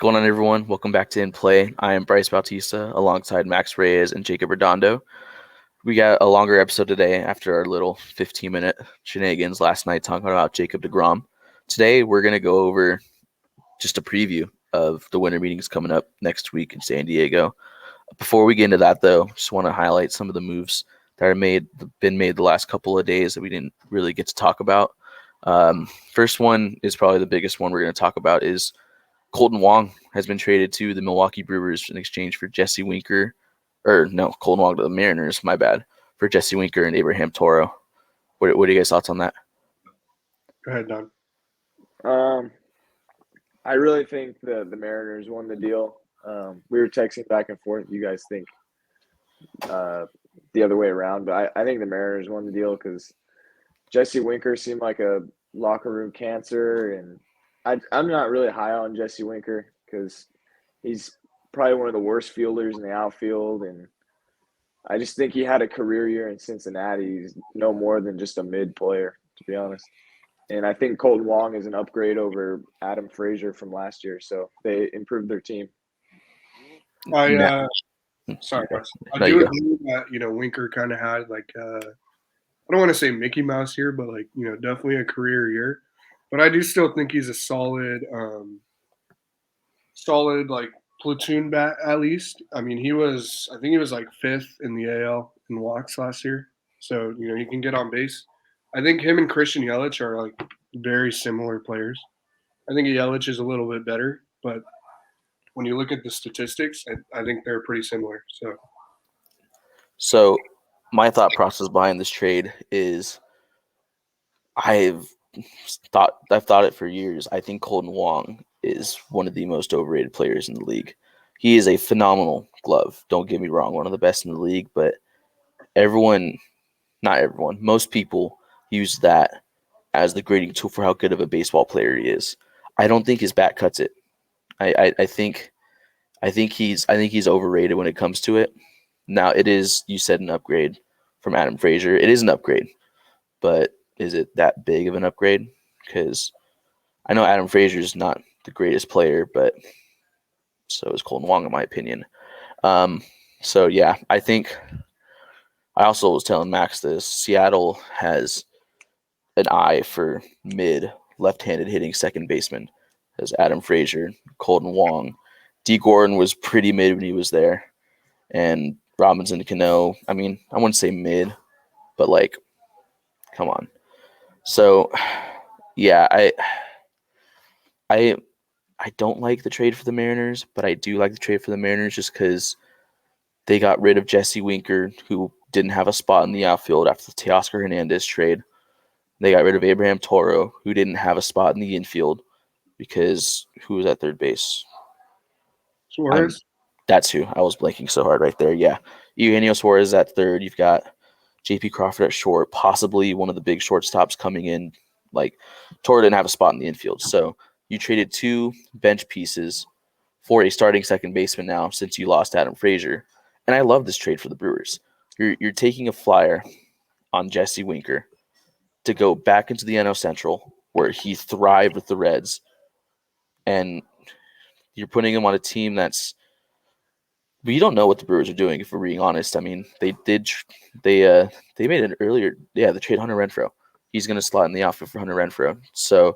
going on, everyone? Welcome back to In Play. I am Bryce Bautista alongside Max Reyes and Jacob Redondo. We got a longer episode today after our little 15-minute shenanigans last night talking about Jacob deGrom. Today, we're going to go over just a preview of the winter meetings coming up next week in San Diego. Before we get into that, though, just want to highlight some of the moves that are been made the last couple of days that we didn't really get to talk about. First one is probably the biggest one we're going to talk about is Kolten Wong has been traded to the Milwaukee Brewers in exchange for Jesse Winker. Kolten Wong to the Mariners, my bad, for Jesse Winker and Abraham Toro. What are you guys' thoughts on that? Go ahead, Don. I really think the Mariners won the deal. We were texting back and forth. You guys think the other way around, but I think the Mariners won the deal because Jesse Winker seemed like a locker room cancer, and I'm not really high on Jesse Winker because he's probably one of the worst fielders in the outfield, and I just think he had a career year in Cincinnati. He's no more than just a mid player, to be honest. And I think Kolten Wong is an upgrade over Adam Frazier from last year, so they improved their team. Sorry, Russ. I do go. agree that Winker kind of had I don't want to say Mickey Mouse here, but definitely a career year. But I do still think he's a solid platoon bat at least. I mean, I think he was like 5th in the AL in walks last year. So, he can get on base. I think him and Christian Yelich are like very similar players. I think Yelich is a little bit better, but when you look at the statistics, I think they're pretty similar. So my thought process behind this trade is I've thought it for years. I think Kolten Wong is one of the most overrated players in the league. He is a phenomenal glove. Don't get me wrong, one of the best in the league, but not everyone, most people use that as the grading tool for how good of a baseball player he is. I don't think his bat cuts it. I think he's overrated when it comes to it. Now it is, you said, an upgrade from Adam Frazier. It is an upgrade, but is it that big of an upgrade? Because I know Adam Frazier is not the greatest player, but so is Kolten Wong, in my opinion. So yeah, I think I also was telling Max this. Seattle has an eye for mid left-handed hitting second baseman. As Adam Frazier, Kolten Wong, D. Gordon was pretty mid when he was there, and Robinson Cano. I mean, I wouldn't say mid, but come on. So, yeah, I don't like the trade for the Mariners, but I do like the trade for the Mariners just because they got rid of Jesse Winker, who didn't have a spot in the outfield after the Teoscar Hernandez trade. They got rid of Abraham Toro, who didn't have a spot in the infield because who was at third base? Suarez? That's who. I was blanking so hard right there. Yeah. Eugenio Suarez at third. You've got J.P. Crawford at short, possibly one of the big shortstops coming in. Toro didn't have a spot in the infield. So you traded 2 bench pieces for a starting second baseman now since you lost Adam Frazier. And I love this trade for the Brewers. You're taking a flyer on Jesse Winker to go back into the NL Central where he thrived with the Reds, and you're putting him on a team that's – we don't know what the Brewers are doing, if we're being honest. I mean, they made an earlier – the trade Hunter Renfroe. He's going to slot in the outfield for Hunter Renfroe. So,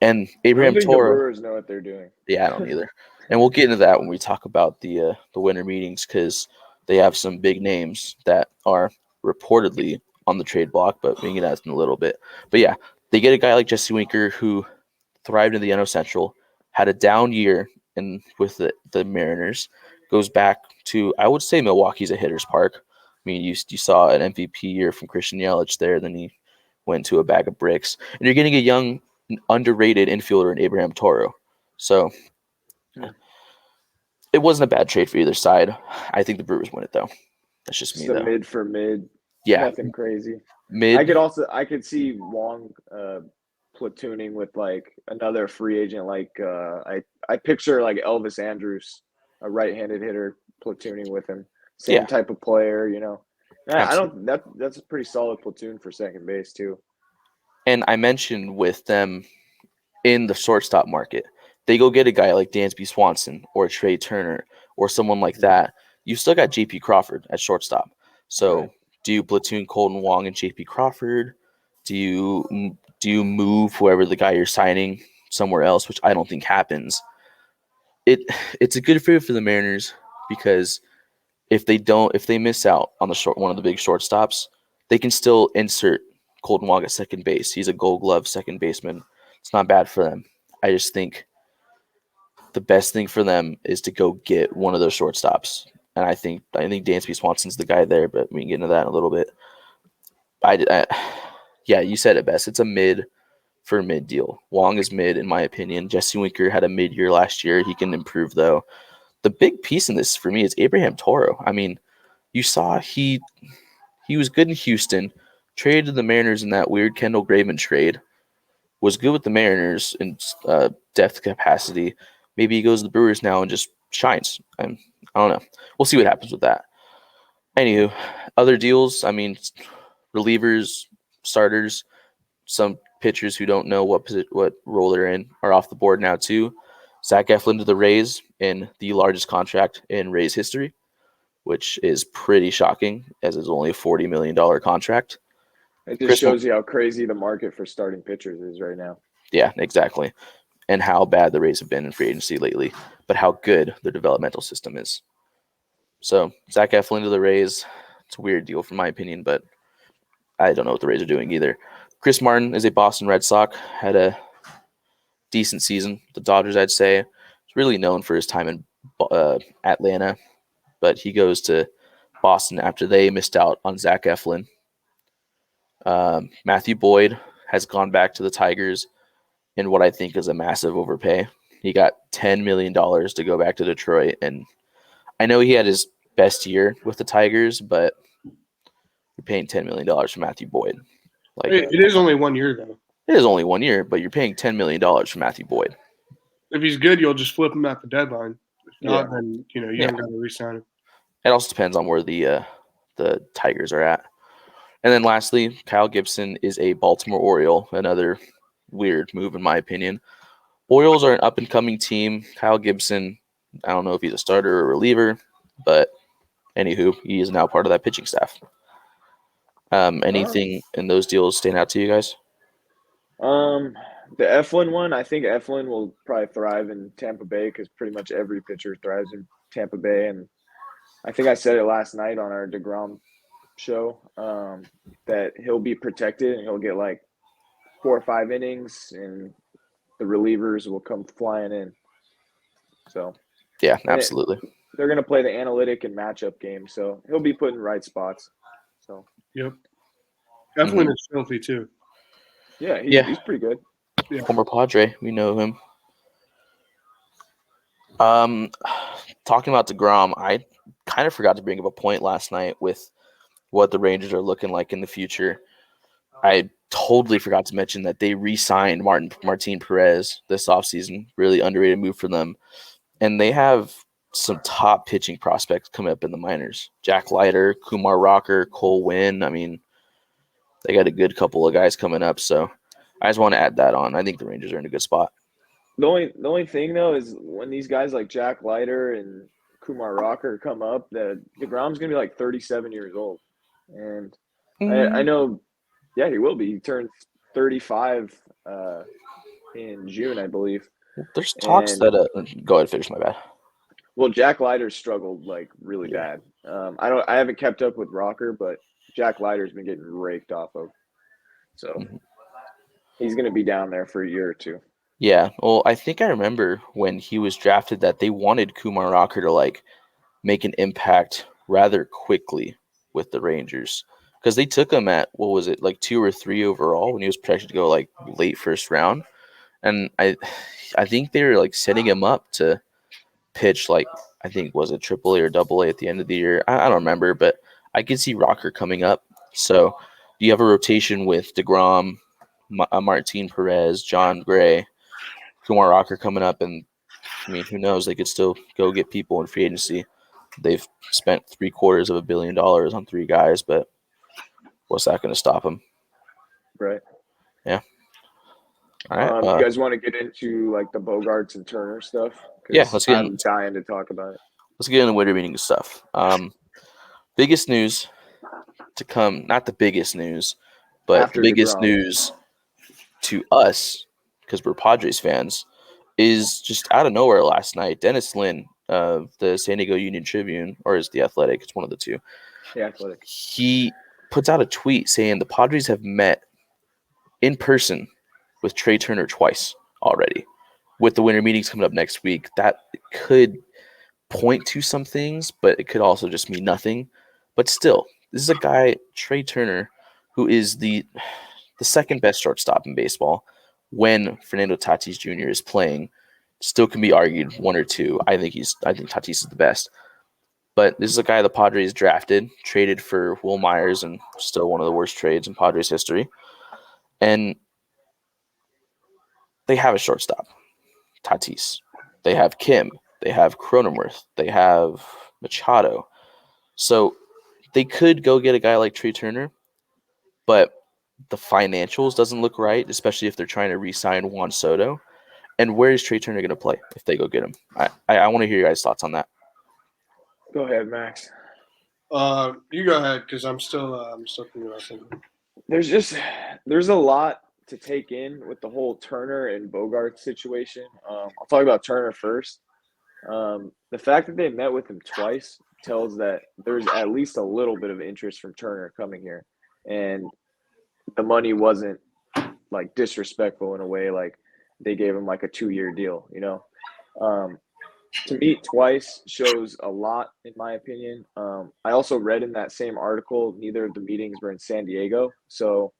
and Abraham I don't think Toro – the Brewers know what they're doing. Yeah, I don't either. And we'll get into that when we talk about the winter meetings because they have some big names that are reportedly on the trade block, but we can get that in a little bit. But yeah, they get a guy like Jesse Winker who thrived in the NL Central, had a down year with the Mariners, goes back to, I would say Milwaukee's a hitter's park. I mean, you saw an MVP year from Christian Yelich there, then he went to a bag of bricks. And you're getting a young, underrated infielder in Abraham Toro. So it wasn't a bad trade for either side. I think the Brewers win it, though. That's just me, though. Mid for mid. Yeah. Nothing crazy. Mid. I could see Wong platooning with another free agent. I picture Elvis Andrus, a right-handed hitter, platooning with him. Same type of player, I don't. That's a pretty solid platoon for second base too. And I mentioned with them in the shortstop market, they go get a guy like Dansby Swanson or Trey Turner or someone like that, you still got J.P. Crawford at shortstop. So Right. do you platoon Colton Wong and J.P. Crawford? Do you move whoever the guy you're signing somewhere else, which I don't think happens? It's a good fit for the Mariners because if they miss out on one of the big shortstops, they can still insert Colton Wong at second base. He's a Gold Glove second baseman. It's not bad for them. I just think the best thing for them is to go get one of those shortstops. And I think Dansby Swanson's the guy there, but we can get into that in a little bit. Yeah, you said it best. It's a mid for mid deal. Wong is mid in my opinion. Jesse Winker had a mid year last year. He can improve though. The big piece in this for me is Abraham Toro. I mean, you saw he was good in Houston, traded to the Mariners in that weird Kendall Graveman trade, was good with the Mariners in depth capacity. Maybe he goes to the Brewers now and just shines. I don't know. We'll see what happens with that. Anywho, other deals, I mean, relievers, starters, some pitchers who don't know what role they're in are off the board now too. Zach Eflin to the Rays in the largest contract in Rays history, which is pretty shocking as it's only a $40 million contract. It just shows you how crazy the market for starting pitchers is right now. Yeah, exactly. And how bad the Rays have been in free agency lately, but how good their developmental system is. So Zach Eflin to the Rays, it's a weird deal from my opinion, but I don't know what the Rays are doing either. Chris Martin is a Boston Red Sox, had a decent season. The Dodgers, I'd say, is really known for his time in Atlanta, but he goes to Boston after they missed out on Zach Eflin. Matthew Boyd has gone back to the Tigers in what I think is a massive overpay. He got $10 million to go back to Detroit, and I know he had his best year with the Tigers, but you're paying $10 million for Matthew Boyd. Like, it is only 1 year, though. It is only 1 year, but you're paying $10 million for Matthew Boyd. If he's good, you'll just flip him at the deadline. If not, then you haven't got to re-sign him. It also depends on where the Tigers are at. And then lastly, Kyle Gibson is a Baltimore Oriole, another weird move in my opinion. Orioles are an up-and-coming team. Kyle Gibson, I don't know if he's a starter or a reliever, but anywho, he is now part of that pitching staff. Anything in those deals stand out to you guys? The Eflin one, I think Eflin will probably thrive in Tampa Bay because pretty much every pitcher thrives in Tampa Bay. And I think I said it last night on our DeGrom show that he'll be protected and he'll get like 4 or 5 innings and the relievers will come flying in. So yeah, absolutely. They're going to play the analytic and matchup game, so he'll be put in right spots. So yep, Eflin is filthy too. Yeah, he's pretty good. Yeah. Former Padre, we know him. Talking about DeGrom, I kind of forgot to bring up a point last night with what the Rangers are looking like in the future. I totally forgot to mention that they re-signed Martin Perez this offseason. Really underrated move for them. And they have some top pitching prospects coming up in the minors. Jack Leiter, Kumar Rocker, Cole Winn. I mean, they got a good couple of guys coming up. So I just want to add that on. I think the Rangers are in a good spot. The only thing, though, is when these guys like Jack Leiter and Kumar Rocker come up, that DeGrom's going to be like 37 years old. And I know, yeah, he will be. He turns 35 in June, I believe. There's talks that go ahead, finish. My bad. Well, Jack Leiter struggled like really bad. I haven't kept up with Rocker, but Jack Leiter's been getting raked off of. So he's going to be down there for a year or two. Yeah, well, I think I remember when he was drafted that they wanted Kumar Rocker to like make an impact rather quickly with the Rangers because they took him at what was it, like 2 or 3 overall when he was projected to go like late first round, and I think they were like setting him up to pitch like I think was it AAA or AA at the end of the year. I don't remember, but I could see Rocker coming up. So you have a rotation with DeGrom, Martin Perez, John Gray, Kumar Rocker coming up, and I mean, who knows? They could still go get people in free agency. They've spent $750 million on 3 guys, but what's that going to stop them? Right. Yeah. All right. You guys want to get into like the Bogarts and Turner stuff? Yeah, 'Cause let's get I'm dying to talk about it. into winter meeting stuff. Biggest news to come, not the biggest news, but After the biggest DeGrom. news to us, because we're Padres fans, is just out of nowhere last night. Dennis Lin of the San Diego Union Tribune, or is the Athletic, it's one of the two. The Athletic. He puts out a tweet saying the Padres have met in person with Trey Turner twice already. With the winter meetings coming up next week, that could point to some things, but it could also just mean nothing. But still, this is a guy, Trey Turner, who is the second best shortstop in baseball when Fernando Tatis Jr. is playing. Still can be argued one or two. I think Tatis is the best. But this is a guy the Padres drafted, traded for Will Myers, and still one of the worst trades in Padres history. And they have a shortstop, Tatis. They have Kim. They have Cronenworth. They have Machado. So they could go get a guy like Trey Turner, but the financials doesn't look right, especially if they're trying to re-sign Juan Soto. And where is Trey Turner going to play if they go get him? I want to hear your guys' thoughts on that. Go ahead, Max. You go ahead because I'm still thinking about something. There's a lot to take in with the whole Turner and Bogart situation. I'll talk about Turner first. The fact that they met with him twice tells that there's at least a little bit of interest from Turner coming here, and the money wasn't like disrespectful in a way, like they gave him like a 2-year deal, you know. To meet twice shows a lot, in my opinion. I also read in that same article neither of the meetings were in San Diego, so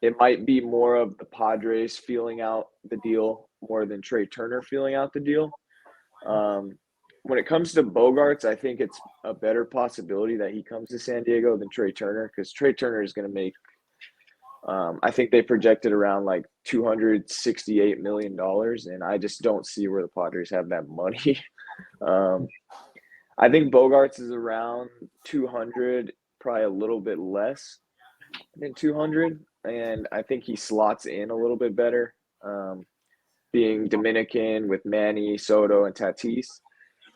it might be more of the Padres feeling out the deal more than Trey Turner feeling out the deal. When it comes to Bogarts, I think it's a better possibility that he comes to San Diego than Trey Turner, because Trey Turner is going to make, I think they projected around like $268 million, and I just don't see where the Padres have that money. I think Bogarts is around 200, probably a little bit less than 200, and I think he slots in a little bit better, being Dominican with Manny, Soto, and Tatis.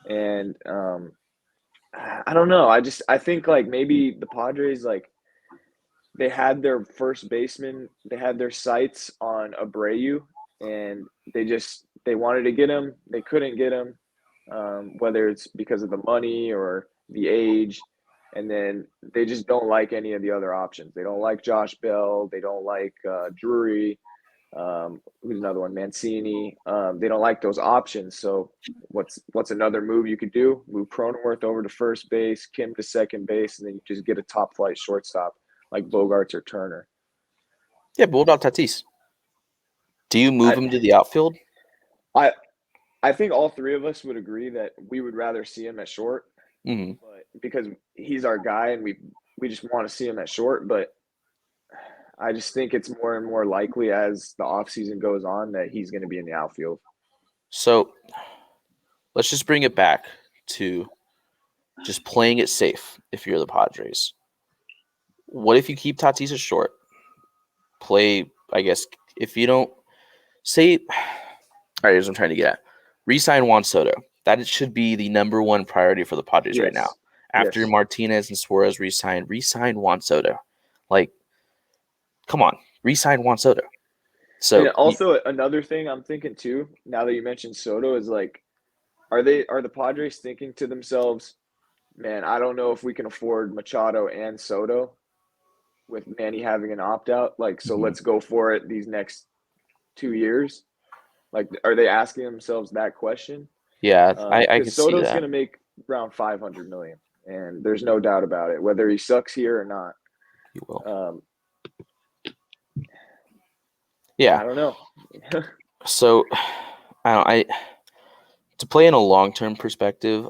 And I don't know. I think like maybe the Padres, like, they had their first baseman, they had their sights on Abreu, and they wanted to get him. They couldn't get him, whether it's because of the money or the age. And then they just don't like any of the other options. They don't like Josh Bell. They don't like Drury. Who's another one? Mancini. They don't like those options. So what's another move you could do? Move Cronenworth over to first base, Kim to second base, and then you just get a top flight shortstop like Bogarts or Turner. Yeah, but what about Tatis? Do you move him to the outfield? I think all three of us would agree that we would rather see him at short, but because he's our guy and we just want to see him at short. But I just think it's more and more likely as the offseason goes on that he's going to be in the outfield. So let's just bring it back to just playing it safe if you're the Padres. What if you keep Tatis at short? Play, I guess, if you don't say, all right, here's what I'm trying to get at. Re-sign Juan Soto. That should be the number one priority for the Padres right now. After Martinez and Suarez re-sign Juan Soto. Like, come on, re-sign Juan Soto. So and also another thing I'm thinking too, now that you mentioned Soto, is like, are the Padres thinking to themselves, man, I don't know if we can afford Machado and Soto with Manny having an opt-out. Like, so let's go for it these next 2 years. Like, are they asking themselves that question? Yeah, I can see that. Soto's going to make around $500 million, and there's no doubt about it, whether he sucks here or not. He will. I don't know. So, to play in a long-term perspective,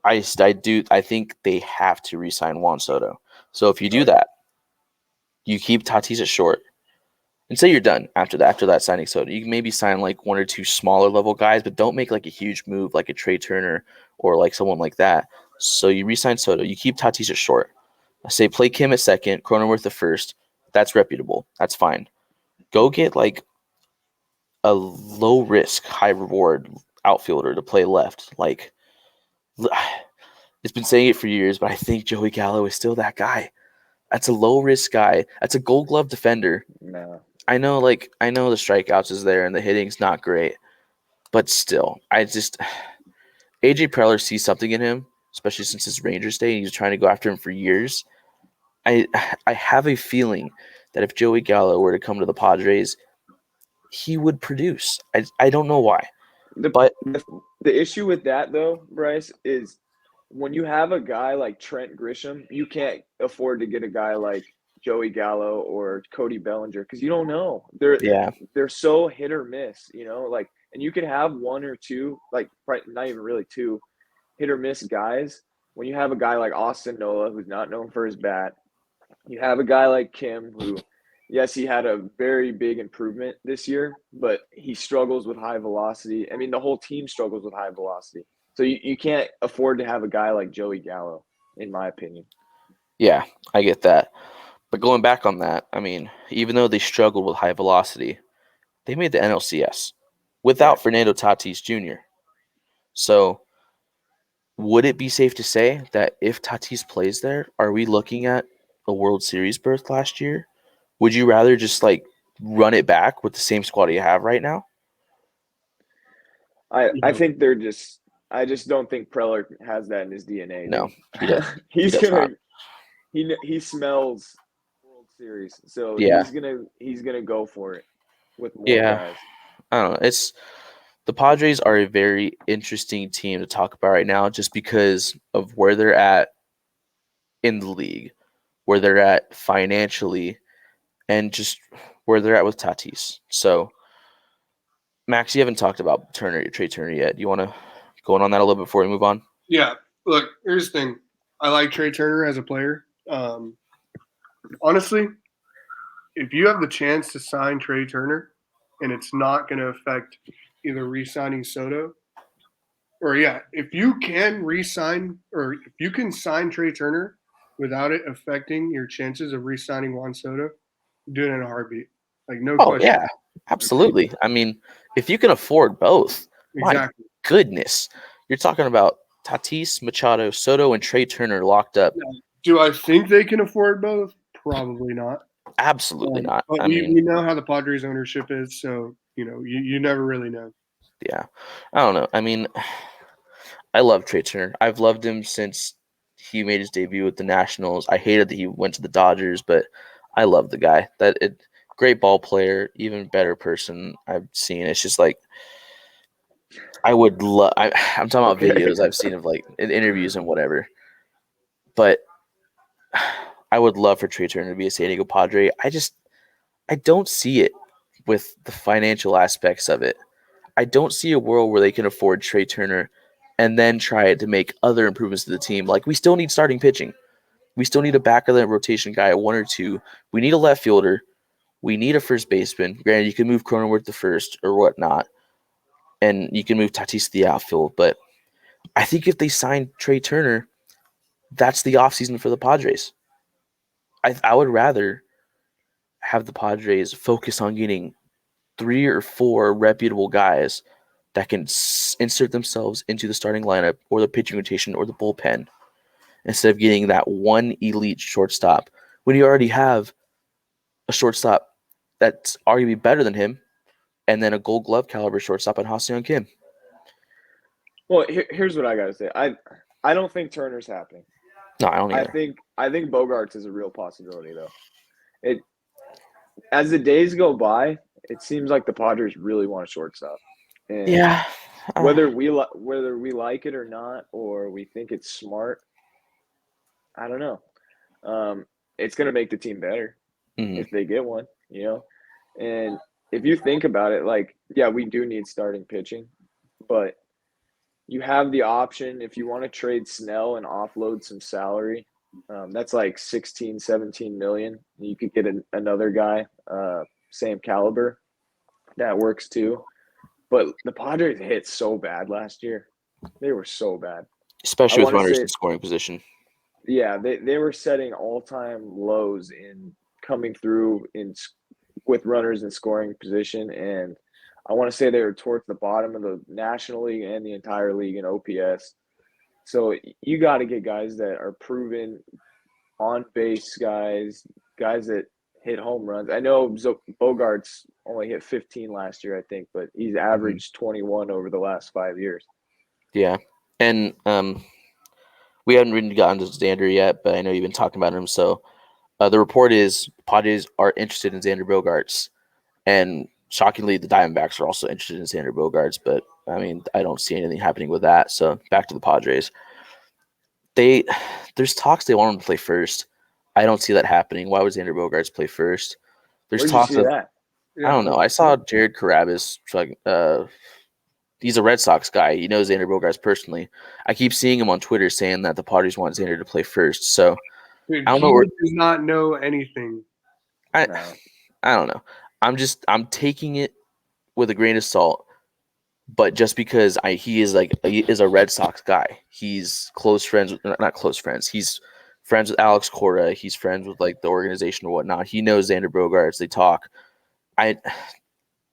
I think they have to re-sign Juan Soto. So if you do that, you keep Tatis at short, and say you're done after that signing Soto. You can maybe sign like one or two smaller level guys, but don't make like a huge move like a Trey Turner or like someone like that. So you re-sign Soto. You keep Tatis at short. I say play Kim at second, Cronenworth at first. That's reputable. That's fine. Go get like a low risk, high reward outfielder to play left. Like, it's been saying it for years, but I think Joey Gallo is still that guy. That's a low risk guy. That's a Gold Glove defender. No. I know the strikeouts is there and the hitting's not great, but still, AJ Preller sees something in him, especially since his Rangers day, and he's trying to go after him for years. I have a feeling that if Joey Gallo were to come to the Padres, he would produce. I don't know why. But The issue with that, though, Bryce, is when you have a guy like Trent Grisham, you can't afford to get a guy like Joey Gallo or Cody Bellinger because you don't know. They're so hit or miss, like, and you can have one or two, like, not even really two, hit or miss guys. When you have a guy like Austin Nola, who's not known for his bat, you have a guy like Kim, who, yes, he had a very big improvement this year, but he struggles with high velocity. I mean, the whole team struggles with high velocity. So you can't afford to have a guy like Joey Gallo, in my opinion. Yeah, I get that. But going back on that, I mean, even though they struggled with high velocity, they made the NLCS without Fernando Tatis Jr. So would it be safe to say that if Tatis plays there, are we looking at a World Series berth last year? Would you rather just like run it back with the same squad you have right now? I think I just don't think Preller has that in his DNA. No, dude. he does. He's he does gonna not. he smells World Series, so Yeah. he's gonna go for it with more Yeah. guys. I don't know. The Padres are a very interesting team to talk about right now just because of where they're at in the league, where they're at financially, and just where they're at with Tatis. So, Max, you haven't talked about Trey Turner yet. Do you want to go on that a little bit before we move on? Yeah. Look, here's the thing. I like Trey Turner as a player. Honestly, if you have the chance to sign Trey Turner and it's not going to affect either re-signing Soto or, if you can re-sign or if you can sign Trey Turner without it affecting your chances of re-signing Juan Soto, do it in a heartbeat. Like, no question. Yeah, absolutely. I mean, if you can afford both, Exactly. my goodness. You're talking about Tatis, Machado, Soto, and Trey Turner locked up. Do I think they can afford both? Probably not. Absolutely not. But we know how the Padres ownership is, so you never really know. Yeah, I don't know. I mean, I love Trey Turner. I've loved him since he made his debut with the Nationals. I hated that he went to the Dodgers, but I love the guy. Great ball player, even better person I've seen. It's just like I would love. I'm talking about videos I've seen of like in interviews and whatever. But I would love for Trey Turner to be a San Diego Padre. I don't see it with the financial aspects of it. I don't see a world where they can afford Trey Turner and then try to make other improvements to the team. Like, we still need starting pitching. We still need a back of the rotation guy at 1 or 2. We need a left fielder. We need a first baseman. Granted, you can move Cronenworth to first or whatnot, and you can move Tatis to the outfield. But I think if they sign Trey Turner, that's the offseason for the Padres. I would rather have the Padres focus on getting 3 or 4 reputable guys that can insert themselves into the starting lineup or the pitching rotation or the bullpen instead of getting that one elite shortstop when you already have a shortstop that's arguably better than him and then a Gold Glove caliber shortstop in Ha-Seong Kim. Well, here's what I got to say. I don't think Turner's happening. No, I don't either. I think Bogarts is a real possibility, though. As the days go by, it seems like the Padres really want a shortstop. And yeah. Whether we like it or not, or we think it's smart, I don't know. It's going to make the team better if they get one, And if you think about it, like, yeah, we do need starting pitching, but you have the option if you want to trade Snell and offload some salary. That's like 16, 17 million. You could get another guy, same caliber. That works too. But the Padres hit so bad last year. They were so bad. Especially with runners in scoring position. Yeah, they were setting all-time lows in coming through with runners in scoring position. And I want to say they were towards the bottom of the National League and the entire league in OPS. So you got to get guys that are proven on base guys that hit home runs. I know Bogarts only hit 15 last year, I think, but he's averaged 21 over the last 5 years. Yeah, and we haven't really gotten to Xander yet, but I know you've been talking about him. So the report is Padres are interested in Xander Bogaerts, and shockingly, the Diamondbacks are also interested in Xander Bogaerts. But I mean, I don't see anything happening with that. So back to the Padres. There's talks they want him to play first. I don't see that happening. Why would Xander Bogaerts play first? There's Where'd you talks see of that? I don't know. I saw Jared Carrabis. He's a Red Sox guy. He knows Xander Bogaerts personally. I keep seeing him on Twitter saying that the Padres want Xander to play first. So Dude, I don't he know where does not know anything. I No. I don't know. I'm taking it with a grain of salt. But just because he is a Red Sox guy, he's close friends with not close friends. He's friends with Alex Cora. He's friends with like the organization or whatnot. He knows Xander Bogaerts. They talk.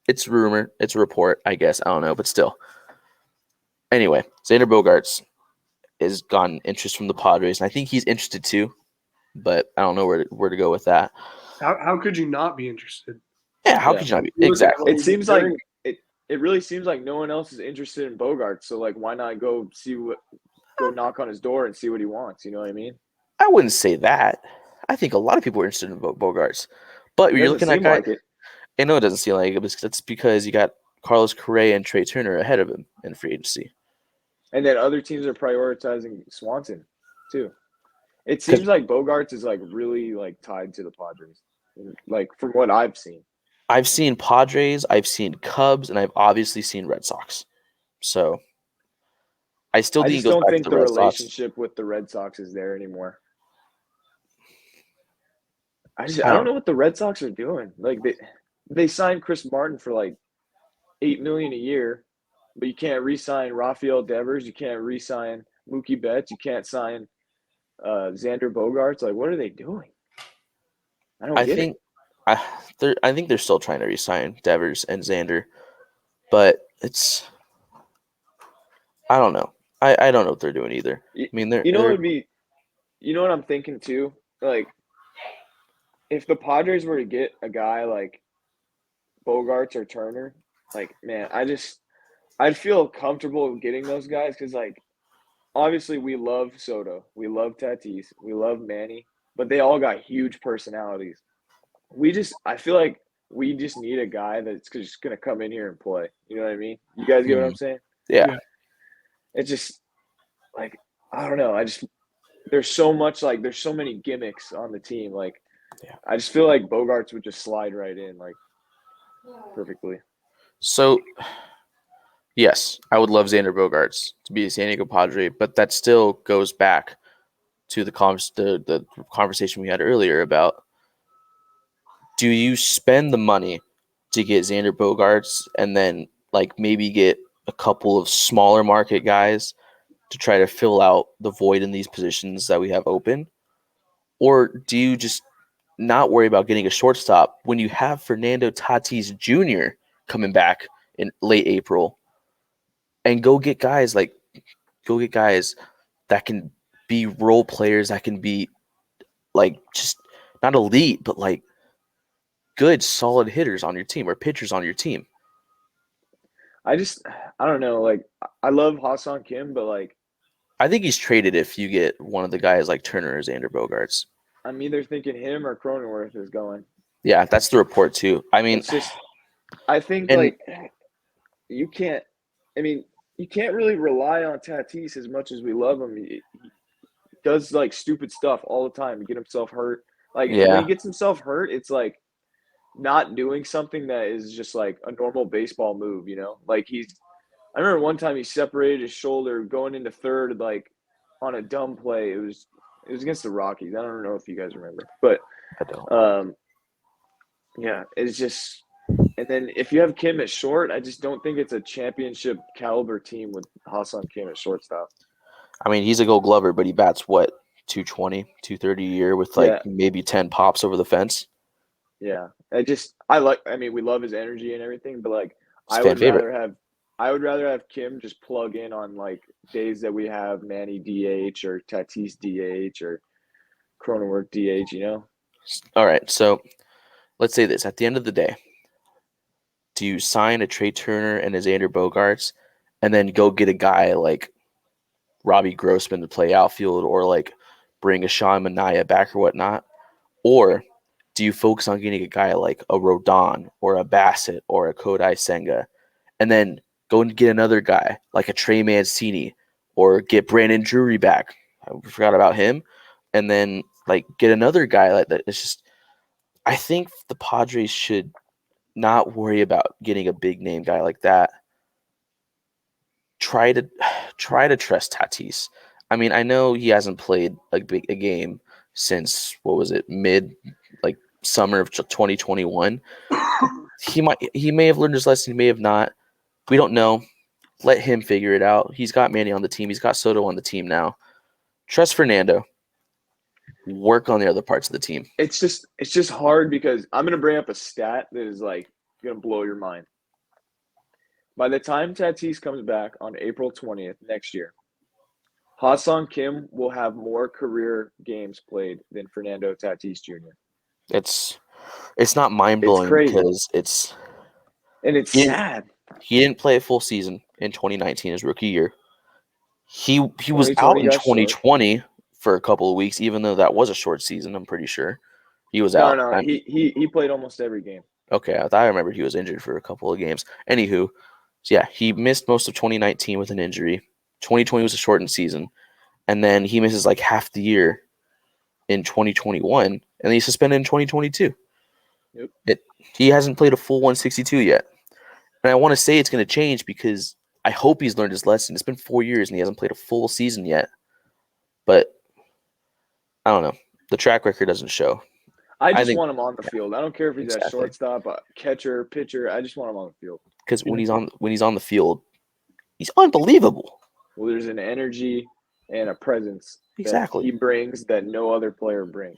It's rumor. It's a report. I guess I don't know, but still. Anyway, Xander Bogaerts has gotten interest from the Padres, and I think he's interested too. But I don't know where to go with that. How could you not be interested? Yeah, how Yeah. could you not be? Look at Exactly. what It he's seems doing. like it really seems like no one else is interested in Bogart. So like, why not go knock on his door and see what he wants? You know what I mean? I wouldn't say that. I think a lot of people are interested in Bogaerts. But It you're doesn't looking at seem guy. like it. I know it doesn't seem like it, but that's because you got Carlos Correa and Trey Turner ahead of him in free agency. And then other teams are prioritizing Swanson too. It seems like Bogarts is like really like tied to the Padres. Like from what I've seen. I've seen Padres, I've seen Cubs, and I've obviously seen Red Sox. So I still I think just it goes don't back think to the the Red Sox. relationship with the Red Sox is there anymore. I don't know what the Red Sox are doing. Like they signed Chris Martin for like $8 million a year, but you can't re-sign Rafael Devers, you can't re-sign Mookie Betts, you can't sign Xander Bogaerts. Like, what are they doing? I don't I get think it. I think they're still trying to re-sign Devers and Xander, but I don't know. I don't know what they're doing either. I mean, You know what I'm thinking too? Like, if the Padres were to get a guy like Bogarts or Turner, like, man, I'd feel comfortable getting those guys because, like, obviously we love Soto, we love Tatis, we love Manny, but they all got huge personalities. I feel like we just need a guy that's just gonna come in here and play. You know what I mean? You guys get what I'm saying? yeah. Yeah. It's just like, I don't know. There's so many gimmicks on the team. Like, Yeah. I just feel like Bogarts would just slide right in like perfectly. So yes, I would love Xander Bogaerts to be a San Diego Padre, but that still goes back to the conversation we had earlier about, do you spend the money to get Xander Bogaerts and then like maybe get a couple of smaller market guys to try to fill out the void in these positions that we have open? Or do you just not worry about getting a shortstop when you have Fernando Tatis Jr. coming back in late April and go get guys that can be role players, that can be like just not elite, but like good, solid hitters on your team or pitchers on your team? I don't know. Like, I love Hassan Kim, but like, I think he's traded if you get one of the guys like Turner or Xander Bogaerts. I'm either thinking him or Cronenworth is going. Yeah, that's the report too. I mean, It's just, I think and- like you can't. I mean, you can't really rely on Tatis as much as we love him. He does like stupid stuff all the time to get himself hurt. Like Yeah. when he gets himself hurt, it's like not doing something that is just like a normal baseball move, you know? Like I remember one time he separated his shoulder going into third, like on a dumb play. It was against the Rockies. I don't know if you guys remember, but I don't. yeah, it's just. And then if you have Kim at short, I just don't think it's a championship caliber team with Hassan Kim at shortstop. I mean, he's a Gold Glover, but he bats what, 220, 230 a year with like maybe 10 pops over the fence. Yeah, we love his energy and everything, but like I fan would favorite. rather have Kim just plug in on like days that we have Manny DH or Tatis DH or Cronenworth DH. You know, All right, so let's say this: at the end of the day, do you sign a Trey Turner and a Xander Bogaerts, and then go get a guy like Robbie Grossman to play outfield, or like bring a Sean Manaea back or whatnot? Or do you focus on getting a guy like a Rodon or a Bassett or a Kodai Senga, and then go and get another guy like a Trey Mancini, or get Brandon Drury back? I forgot about him. And then like get another guy like that. It's just, I think the Padres should not worry about getting a big name guy like that. Try to trust Tatis. I mean, I know he hasn't played a game since, what was it, mid like summer of 2021. He may have learned his lesson, he may have not. We don't know. Let him figure it out. He's got Manny on the team. He's got Soto on the team now. Trust Fernando. Work on the other parts of the team. it's just hard because I'm gonna bring up a stat that is like gonna blow your mind. By the time Tatis comes back on April 20th next year, Ha-Seong Kim will have more career games played than Fernando Tatis Jr. It's not mind It's blowing crazy. because it's And it's he, sad. he didn't play a full season in 2019, his rookie year. He was out 2020 in got short. 2020 for a couple of weeks, even though that was a short season. I'm pretty sure he was out. No, he played almost every game. Okay, I thought I remembered he was injured for a couple of games. Anywho, so yeah, he missed most of 2019 with an injury. 2020 was a shortened season, and then he misses like half the year in 2021, and then he's suspended in 2022. Yep. He hasn't played a full 162 yet, and I want to say it's going to change because I hope he's learned his lesson. It's been 4 years and he hasn't played a full season yet, but I don't know. The track record doesn't show. I I just think want him on the field. I don't care if he's at exactly shortstop, catcher, pitcher. I just want him on the field. because when he's on the field, he's unbelievable. Well, there's an energy and a presence Exactly. that he brings that no other player brings.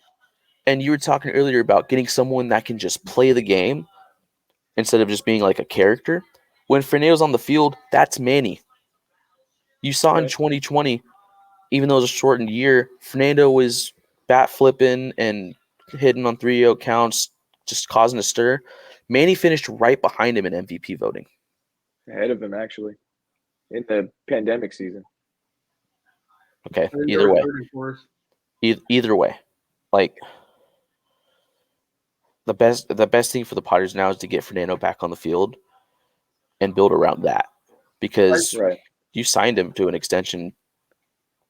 And you were talking earlier about getting someone that can just play the game instead of just being like a character. When Fernando's on the field, that's Manny. You saw in Right. 2020, even though it was a shortened year, Fernando was bat flipping and hitting on 3-0 counts, just causing a stir. Manny finished right behind him in MVP voting. Ahead of him, actually, in the pandemic season. Okay, I think they either were way. third and fourth. Either way. Like, the best thing for the Padres now is to get Fernando back on the field and build around that, because Right. you signed him to an extension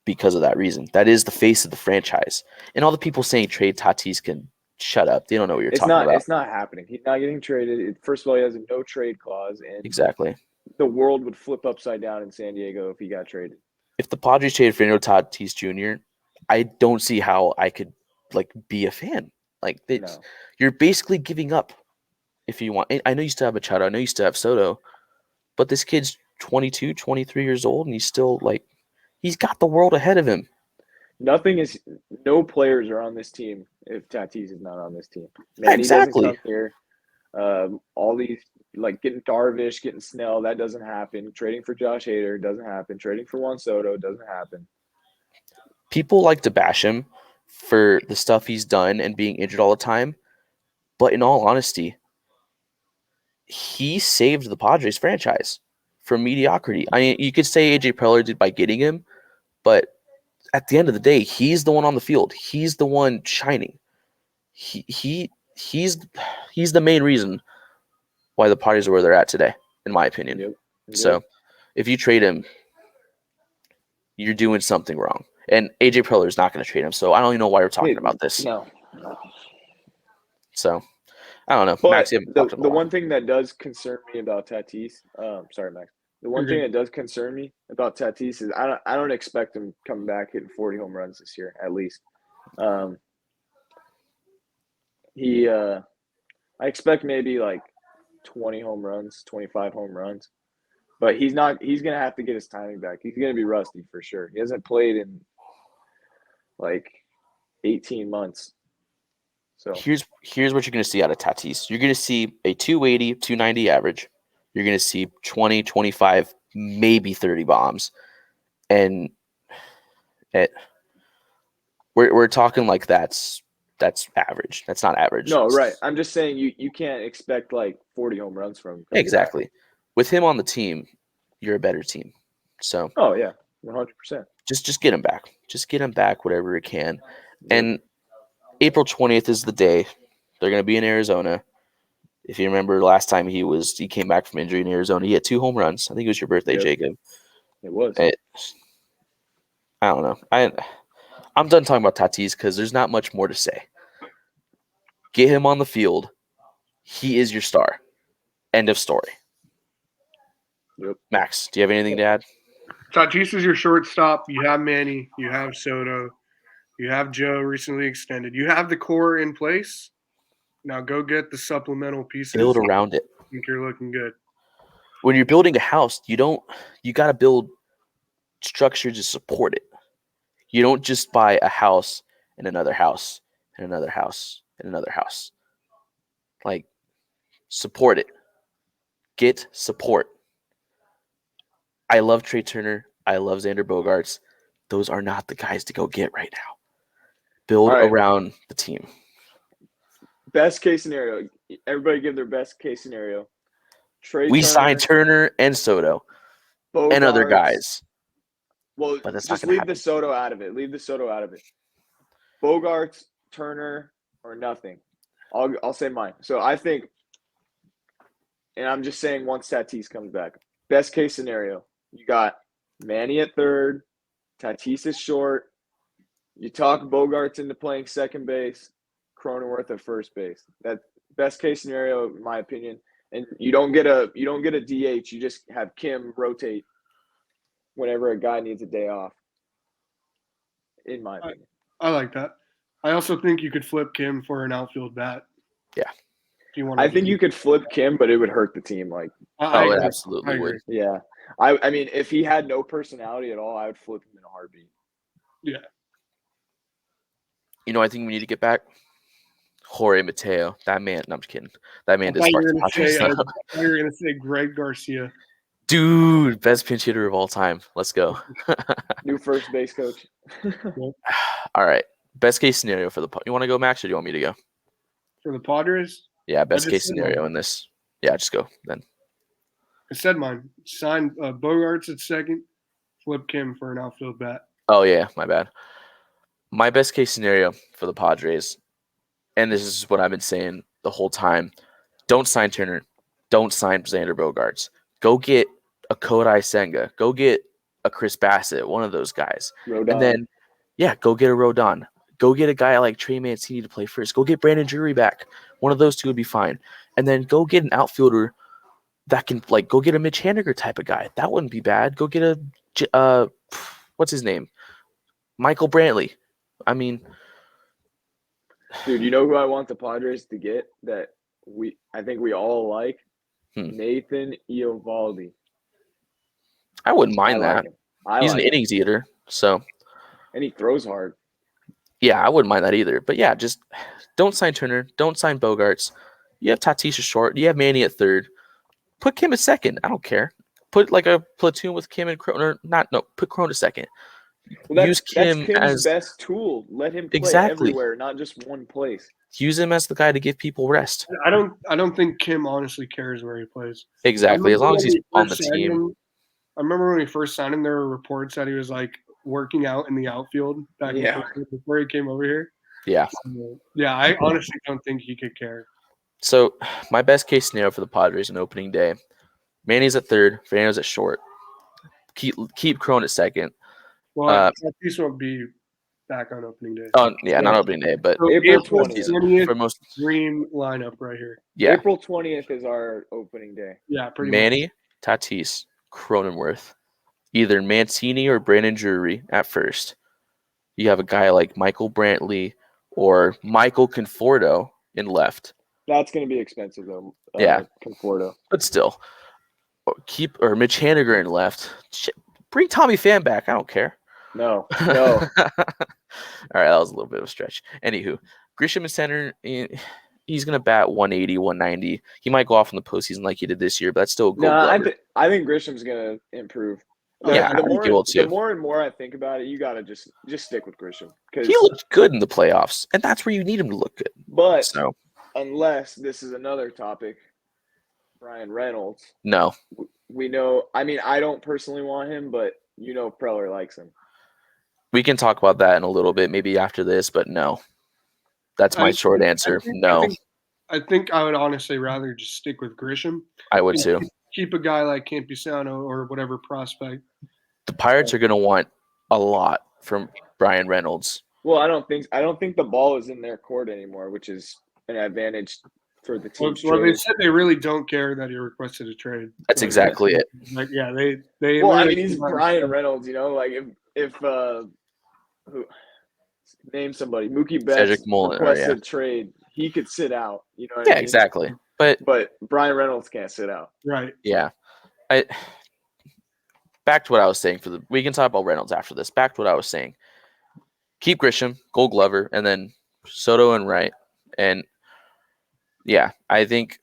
because of that reason. That is the face of the franchise. And all the people saying trade Tatis can shut up. They don't know what you're talking about. It's not happening. He's not getting traded. First of all, he has a no trade clause, and Exactly. the world would flip upside down in San Diego if he got traded. If the Padres traded Fernando Tatis Jr., I don't see how I could like be a fan. Like, No. you're basically giving up if you want. I know you still have Machado. I know you still have Soto. But this kid's 22, 23 years old, and he's still like, he's got the world ahead of him. No players are on this team if Tatis is not on this team. Manny Exactly. doesn't come here. All these, like getting Darvish, getting Snell, that doesn't happen. Trading for Josh Hader doesn't happen. Trading for Juan Soto doesn't happen. People like to bash him for the stuff he's done and being injured all the time. But in all honesty, he saved the Padres franchise from mediocrity. I mean, you could say AJ Preller did by getting him, but at the end of the day, he's the one on the field. He's the one shining. He's the main reason why the Padres are where they're at today, in my opinion. Yep. So if you trade him, you're doing something wrong. And AJ Preller is not going to trade him, so I don't even know why we're talking about this. No. So I don't know. But Max, you haven't talked in a the while. one thing that does concern me about Tatis, sorry, Max. The one thing that does concern me about Tatis is I don't expect him coming back hitting 40 home runs this year, at least. I expect maybe like 20 home runs, 25 home runs. But he's going to have to get his timing back. He's going to be rusty for sure. He hasn't played in like 18 months. So Here's what you're going to see out of Tatis. You're going to see a 280, 290 average, you're going to see 20, 25, maybe 30 bombs. And we're talking like that's average. That's not average. No, right. I'm just saying you can't expect like 40 home runs from him. Exactly. With him on the team, you're a better team. So Oh yeah, 100%. just get him back. Just get him back whatever you can. And April 20th is the day. They're going to be in Arizona. If you remember last time he came back from injury in Arizona, he had 2 home runs. I think it was your birthday, Yep. Jacob. It was. I don't know. I'm done talking about Tatis because there's not much more to say. Get him on the field. He is your star. End of story. Yep. Max, do you have anything to add? Tatis is your shortstop. You have Manny. You have Soto. You have Joe recently extended. You have the core in place. Now go get the supplemental pieces. Build around it. I think you're looking good. When you're building a house, you got to build structure to support it. You don't just buy a house and another house and another house and another house. Like, support it. Get support. I love Trey Turner. I love Xander Bogaerts. Those are not the guys to go get right now. Build around the team. Best case scenario. Everybody give their best case scenario. We signed Turner and Soto and other guys. Well, but that's not just gonna leave happen. the Soto out of it. Leave the Soto out of it. Bogarts, Turner, or nothing. I'll say mine. So I think, and I'm just saying once Tatis comes back, best case scenario, you got Manny at third, Tatis is short. You talk Bogarts into playing second base, Cronenworth at first base. That best case scenario, in my opinion. And you don't get a DH. You just have Kim rotate whenever a guy needs a day off. In my opinion, I like that. I also think you could flip Kim for an outfield bat. Yeah. If you want. I think you could flip Kim, but it would hurt the team. Like, I It agree. absolutely I would. agree. yeah. I mean, if he had no personality at all, I would flip him in a heartbeat. Yeah. You know, I think we need to get back Jorge Mateo. That man. No, I'm just kidding. That man I did thought spark you the were Padres. going to say Greg Garcia. Dude, best pinch hitter of all time. Let's go. New first base coach. All right. Best case scenario for the. You want to go, Max, or do you want me to go? For the Padres, Yeah, best just case said scenario mine. in this. Yeah, just go then. I said mine. Sign Bogarts at second, flip Kim for an outfield bat. Oh yeah, my bad. My best case scenario for the Padres, and this is what I've been saying the whole time: don't sign Turner, don't sign Xander Bogaerts. Go get a Kodai Senga. Go get a Chris Bassett, one of those guys. Rodon. And then, go get a Rodon. Go get a guy like Trey Mancini to play first. Go get Brandon Drury back. One of those two would be fine. And then go get an outfielder that can, go get a Mitch Haniger type of guy. That wouldn't be bad. Go get what's his name? Michael Brantley. I mean, dude, you know who I want the Padres to get that I think we all like? Nathan Eovaldi. I wouldn't mind that. He's an innings innings eater, so. And he throws hard. Yeah, I wouldn't mind that either. But yeah, just don't sign Turner. Don't sign Bogarts. You have Tatis at short. You have Manny at third. Put Kim at second. I don't care. Put like a platoon with Kim and Crone. Put Crone at second. Well, Use Kim that's Kim's as best tool. Let him play everywhere, not just one place. Use him as the guy to give people rest. I don't think Kim honestly cares where he plays. Exactly. As long as he's on the team. I remember when we first signed him, there were reports that he was like working out in the outfield back before he came over here. Yeah. Yeah, I honestly don't think he could care. So my best case scenario for the Padres on opening day: Manny's at third, Fernando's at short. Keep Crone at second. Well, Tatis won't be back on opening day. Oh yeah, not opening day, but So April 20th for most dream lineup right here. Yeah. April 20th is our opening day. Yeah, pretty Manny, much. Tatis, Cronenworth, either Mancini or Brandon Drury at first. You have a guy like Michael Brantley or Michael Conforto in left. That's going to be expensive though. Yeah. Conforto. But still, or Mitch Haniger in left. Bring Tommy Pham back. I don't care. No. All right, that was a little bit of a stretch. Anywho, Grisham in center. he's gonna bat 180, 190. He might go off in the postseason like he did this year, but that's still a No, Gold Glover. I think Grisham's gonna improve. Yeah, I the think he will too. The more and more I think about it, you gotta just stick with Grisham. He looked good in the playoffs, and that's where you need him to look good. But So unless this is another topic, Brian Reynolds. no, We know. I mean, I don't personally want him, but Preller likes him. we can talk about that in a little bit, maybe after this. But no, that's my short answer. No, I think I would honestly rather just stick with Grisham. I would too. Keep a guy like Campusano or whatever prospect. The Pirates are going to want a lot from Brian Reynolds. Well, I don't think the ball is in their court anymore, which is an advantage for the team. Well, they said they really don't care that he requested a trade. That's exactly it. Like, yeah, they. Well, I mean, he's Brian Reynolds. Like if name somebody, Mookie Betts requested a trade, he could sit out. You know what I mean? Exactly. But Brian Reynolds can't sit out. Right. Yeah. Back to what I was saying we can talk about Reynolds after this. Back to what I was saying. Keep Grisham, Gold Glover, and then Soto and Wright. And yeah, I think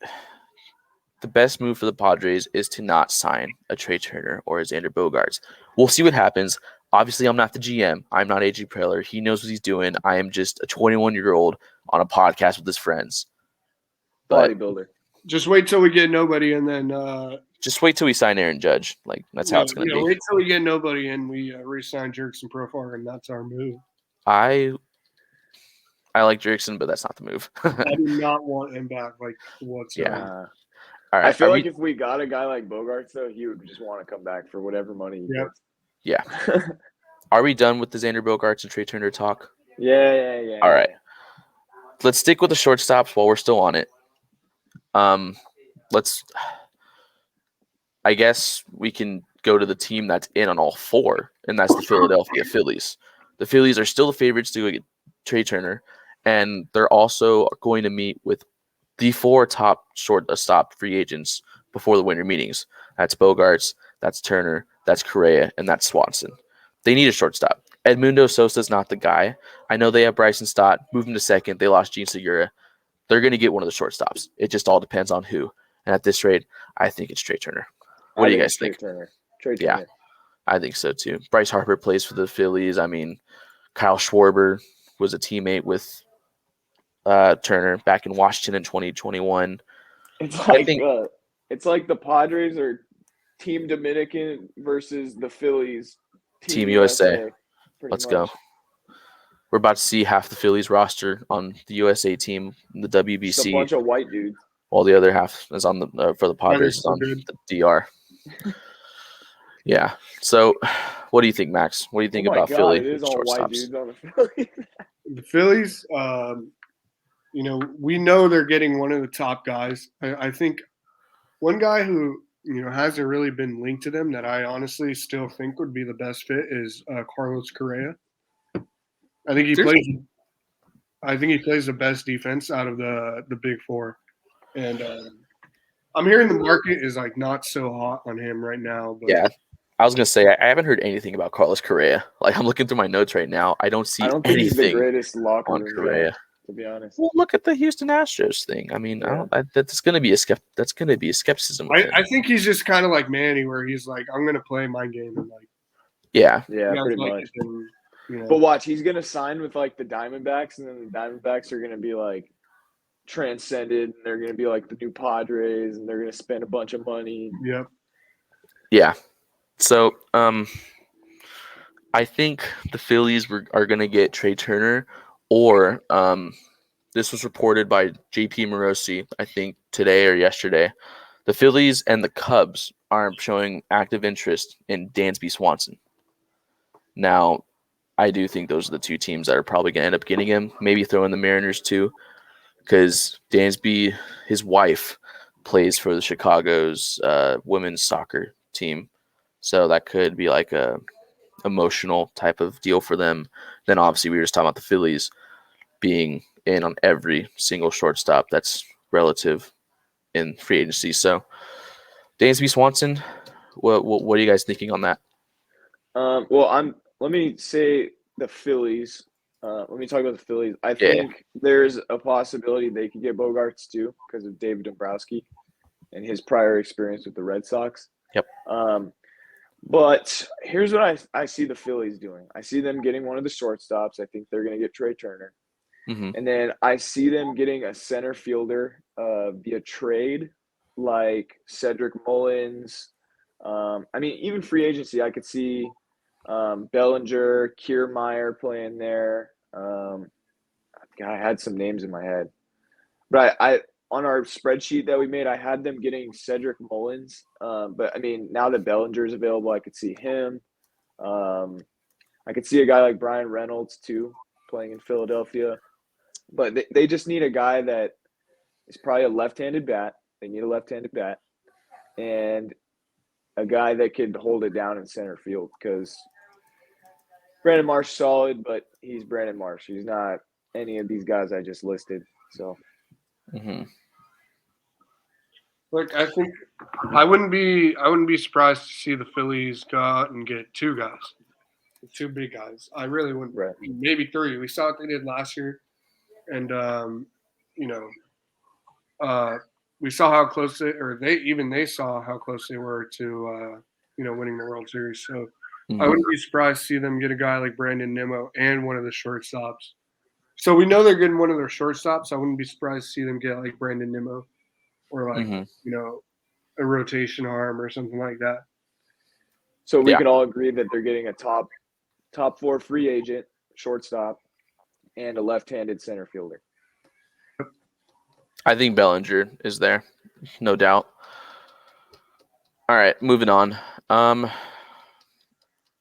the best move for the Padres is to not sign a Trey Turner or a Xander Bogaerts. We'll see what happens. Obviously, I'm not the GM. I'm not A.J. Preller. He knows what he's doing. I am just a 21-year-old on a podcast with his friends. Bodybuilder. Just wait till we get nobody, and then just wait till we sign Aaron Judge. Like that's how it's going to be. Wait till we get nobody, and we re-sign Jurickson Profar, and that's our move. I like Jurickson, but that's not the move. I do not want him back, like whatsoever. Yeah. All right. I feel like if we got a guy like Bogaerts, though, he would just want to come back for whatever money he gets. Yeah. Are we done with the Xander Bogaerts and Trey Turner talk? Yeah. All right. Let's stick with the shortstops while we're still on it. I guess we can go to the team that's in on all four, and that's the Philadelphia Phillies. The Phillies are still the favorites to go get Trey Turner, and they're also going to meet with the four top shortstop free agents before the winter meetings. That's Bogaerts, that's Turner, that's Correa, and that's Swanson. They need a shortstop. Edmundo Sosa's not the guy. I know they have Bryson Stott. Move him to second. They lost Gene Segura. They're going to get one of the shortstops. It just all depends on who. And at this rate, I think it's Trey Turner. What do you guys think? Trey Turner. Yeah, I think so too. Bryce Harper plays for the Phillies. I mean, Kyle Schwarber was a teammate with Turner back in Washington in 2021. It's like the Padres are Team Dominican versus the Phillies. Team USA. Let's go. We're about to see half the Phillies roster on the USA team, the WBC. Just a bunch of white dudes. While the other half is on the for the Padres on the DR. Yeah. So, what do you think, Max? What do you think about Philly? It is all white shortstops? dudes on the Phillies. The Phillies, we know they're getting one of the top guys. I think one guy who hasn't really been linked to them that I honestly still think would be the best fit is Carlos Correa. I think he plays the best defense out of the big four, and I'm hearing the market is like not so hot on him right now. But yeah, I was gonna say I haven't heard anything about Carlos Correa. Like I'm looking through my notes right now, I don't see think anything he's the greatest locker on room Correa. guy, to be honest. Well, look at the Houston Astros thing. I mean, that's gonna be a skepticism. I think he's just kind of like Manny, where he's like, I'm gonna play my game and like yeah, pretty much. But watch, he's gonna sign with like the Diamondbacks, and then the Diamondbacks are gonna be like transcended, and they're gonna be like the new Padres, and they're gonna spend a bunch of money. Yep. Yeah. So, I think the Phillies are gonna get Trey Turner, or this was reported by JP Morosi, I think today or yesterday. The Phillies and the Cubs are showing active interest in Dansby Swanson. Now, I do think those are the two teams that are probably going to end up getting him. Maybe throw in the Mariners too, because Dansby, his wife, plays for the Chicago's women's soccer team. So that could be like a emotional type of deal for them. Then obviously we were just talking about the Phillies being in on every single shortstop that's relative in free agency. So Dansby Swanson, what are you guys thinking on that? Let me say the Phillies. let me talk about the Phillies. I think there's a possibility they could get Bogarts too because of David Dombrowski and his prior experience with the Red Sox. Yep. But here's what I see the Phillies doing. I see them getting one of the shortstops. I think they're going to get Trey Turner. Mm-hmm. And then I see them getting a center fielder via trade like Cedric Mullins. I mean, even free agency, I could see Bellinger, Kiermaier playing there. God, I had some names in my head. But I on our spreadsheet that we made, I had them getting Cedric Mullins. But, I mean, now that Bellinger is available, I could see him. I could see a guy like Brian Reynolds, too, playing in Philadelphia. But they just need a guy that is probably a left-handed bat. They need a left-handed bat. And a guy that could hold it down in center field because Brandon Marsh solid, but he's Brandon Marsh. He's not any of these guys I just listed. So, Look, I think I wouldn't be surprised to see the Phillies go out and get two big guys. I really wouldn't. Right. Maybe three. We saw what they did last year, and we saw how close they saw how close they were to winning the World Series. So I wouldn't be surprised to see them get a guy like Brandon Nimmo and one of the shortstops. So we know they're getting one of their shortstops. I wouldn't be surprised to see them get like Brandon Nimmo or like a rotation arm or something like that. So we can all agree that they're getting a top 4 free agent shortstop and a left-handed center fielder. I think Bellinger is there, no doubt. All right, moving on.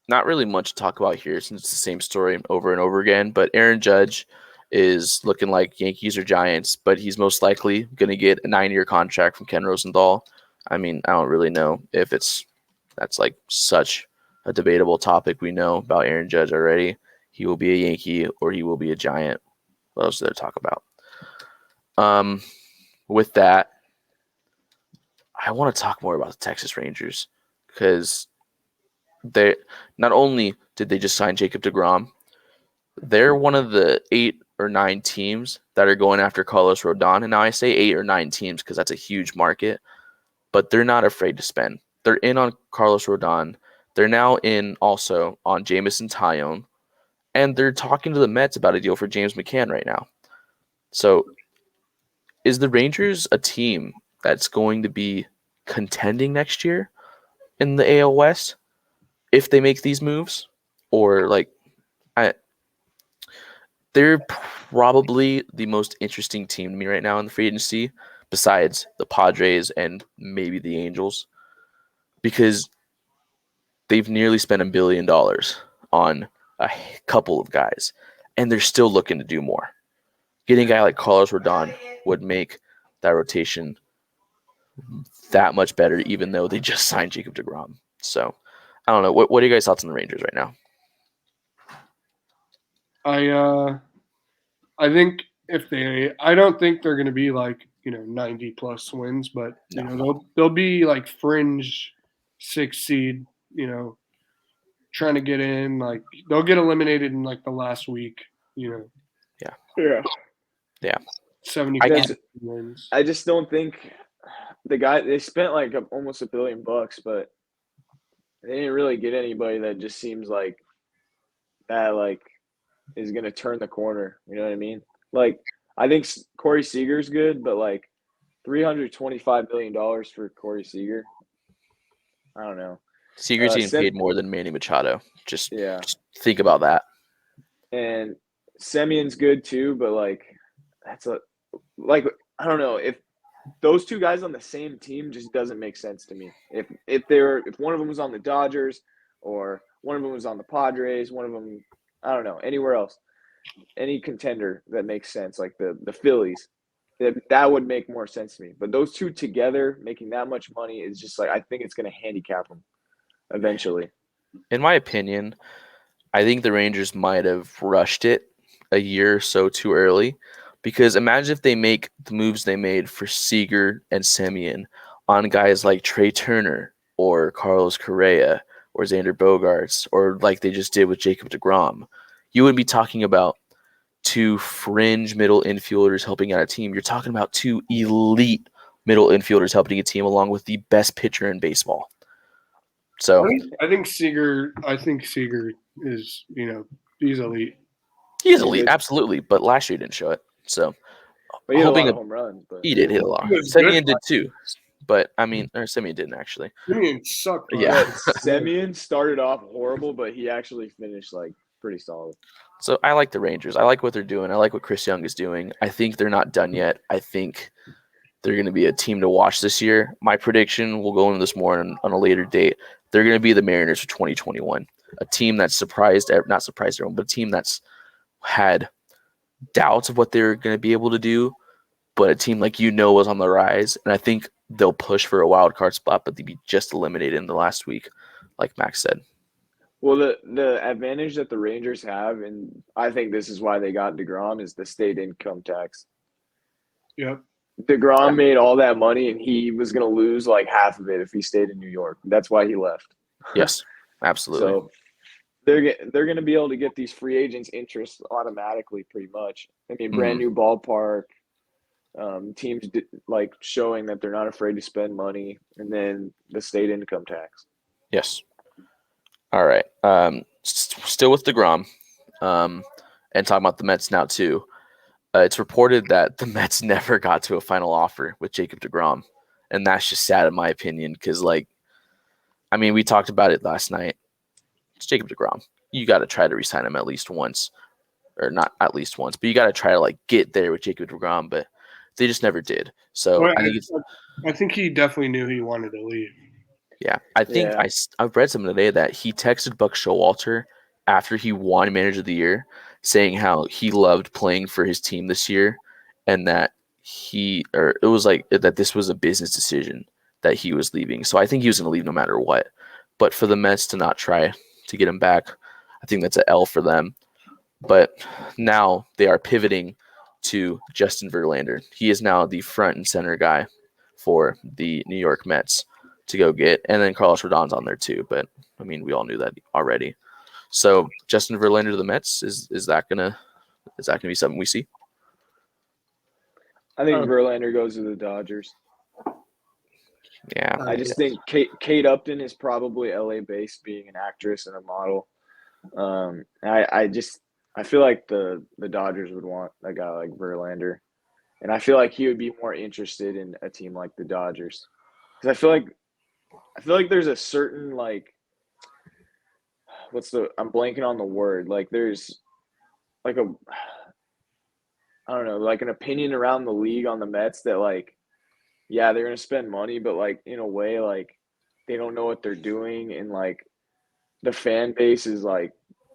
Not really much to talk about here since it's the same story over and over again, but Aaron Judge is looking like Yankees or Giants, but he's most likely going to get a 9-year contract from Ken Rosenthal. I mean, I don't really know if that's like such a debatable topic. We know about Aaron Judge already. He will be a Yankee or he will be a Giant. What else is there to talk about? With that, I want to talk more about the Texas Rangers because they not only did they just sign Jacob deGrom, they're one of the 8 or 9 teams that are going after Carlos Rodon. And now I say 8 or 9 teams because that's a huge market, but they're not afraid to spend. They're in on Carlos Rodon. They're now in also on Jameson Taillon, and they're talking to the Mets about a deal for James McCann right now. So is the Rangers a team that's going to be contending next year in the AL West if they make these moves? Or they're probably the most interesting team to me right now in the free agency besides the Padres and maybe the Angels because they've nearly spent $1 billion on a couple of guys and they're still looking to do more. Getting a guy like Carlos Rodon would make that rotation that much better, even though they just signed Jacob deGrom. So, I don't know. What are you guys' thoughts on the Rangers right now? I think I don't think they're going to be like 90 plus wins, but they'll be like fringe 6 seed. Trying to get in. Like they'll get eliminated in like the last week. Yeah. 75 wins. I just don't think they spent like almost $1 billion, but they didn't really get anybody that just seems like that is going to turn the corner. You know what I mean? Like I think Corey Seager's good, but like $325 million for Corey Seager. I don't know. Seager's getting paid more than Manny Machado. Just think about that. And Semion's good too, but I don't know if those two guys on the same team just doesn't make sense to me. If one of them was on the Dodgers or one of them was on the Padres, one of them I don't know anywhere else, any contender that makes sense like the Phillies, that would make more sense to me. But those two together making that much money is just I think it's going to handicap them eventually. In my opinion, I think the Rangers might have rushed it a year or so too early. Because imagine if they make the moves they made for Seager and Semien on guys like Trey Turner or Carlos Correa or Xander Bogaerts or like they just did with Jacob deGrom. You would be talking about two fringe middle infielders helping out a team. You're talking about two elite middle infielders helping a team along with the best pitcher in baseball. So I think Seager is, he's elite. he is elite, absolutely. But last year he didn't show it. So But he had a lot hoping of home runs. But he did hit a lot. He was Semyon good did too. But I mean, or Semyon didn't actually. Simeon sucked. Yeah. Semyon started off horrible, but he actually finished like pretty solid. So I like the Rangers. I like what they're doing. I like what Chris Young is doing. I think they're not done yet. I think they're going to be a team to watch this year. My prediction, we'll go into this more on a later date. They're going to be the Mariners for 2021. A team that's not surprised everyone, but a team that's had doubts of what they're going to be able to do, but a team was on the rise. And I think they'll push for a wild card spot, but they'd be just eliminated in the last week, like Max said. Well, the advantage that the Rangers have, and I think this is why they got DeGrom, is the state income tax. Yep. DeGrom made all that money, and he was going to lose like half of it if he stayed in New York. That's why he left. Yes, absolutely. So they're going to be able to get these free agents' interest automatically, pretty much. I mean, brand new ballpark, teams like showing that they're not afraid to spend money, and then the state income tax. Yes. All right. Still with DeGrom, and talking about the Mets now too. It's reported that the Mets never got to a final offer with Jacob DeGrom, and that's just sad in my opinion because, we talked about it last night. It's Jacob DeGrom. You got to try to re-sign him at least once, or not at least once, but you got to try to get there with Jacob DeGrom, but they just never did. So Well, I think he definitely knew he wanted to leave. Yeah, I think I've read something today that he texted Buck Showalter after he won Manager of the Year, saying how he loved playing for his team this year, and that that this was a business decision that he was leaving. So I think he was going to leave no matter what. But for the Mets to not try to get him back, I think that's an L for them. But now they are pivoting to Justin Verlander. He is now the front and center guy for the New York Mets to go get, and then Carlos Rodon's on there too. But we all knew that already. So Justin Verlander to the Mets, is that gonna be something we see? I think Verlander goes to the Dodgers. Yeah, I just think Kate Upton is probably LA based, being an actress and a model. I feel like the Dodgers would want a guy like Verlander, and I feel like he would be more interested in a team like the Dodgers, because I feel like there's a certain I'm blanking on the word. There's I don't know, an opinion around the league on the Mets that they're going to spend money, but in a way, they don't know what they're doing. And the fan base is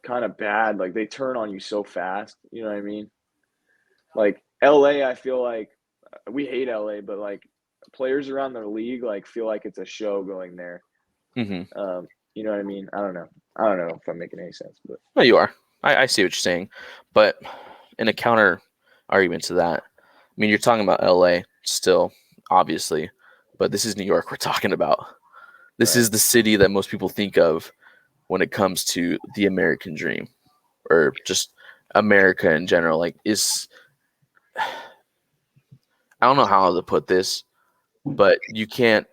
kind of bad. They turn on you so fast. You know what I mean? LA, I feel like we hate LA, but players around the league feel like it's a show going there. Mm-hmm. You know what I mean? I don't know if I'm making any sense, but no, you are. I see what you're saying, but in a counter argument to that, you're talking about LA still, obviously, but this is New York we're talking about. This is the city that most people think of when it comes to the American dream, or just America in general. I don't know how to put this, but you can't.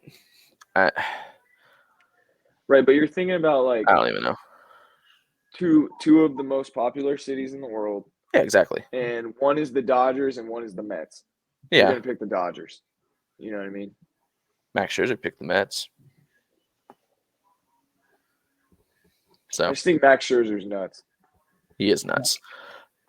Right, but you're thinking about I don't even know. Two of the most popular cities in the world. Yeah, exactly. And one is the Dodgers and one is the Mets. Yeah. You're going to pick the Dodgers. You know what I mean? Max Scherzer picked the Mets. So I just think Max Scherzer's nuts. He is nuts.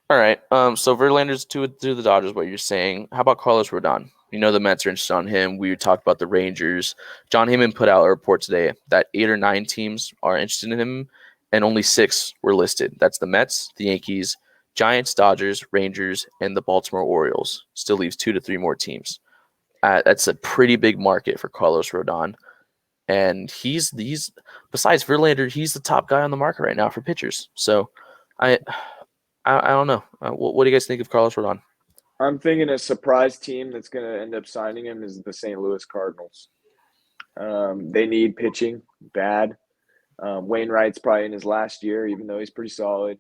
All right. So Verlander's to the Dodgers, what you're saying. How about Carlos Rodon? The Mets are interested on him. We talked about the Rangers. John Heyman put out a report today that 8 or 9 teams are interested in him, and only 6 were listed. That's the Mets, the Yankees, Giants, Dodgers, Rangers, and the Baltimore Orioles. Still leaves 2 to 3 more teams. That's a pretty big market for Carlos Rodon. And he's besides Verlander, he's the top guy on the market right now for pitchers. So I don't know. What do you guys think of Carlos Rodon? I'm thinking a surprise team that's going to end up signing him is the St. Louis Cardinals. They need pitching bad. Wainwright's probably in his last year, even though he's pretty solid.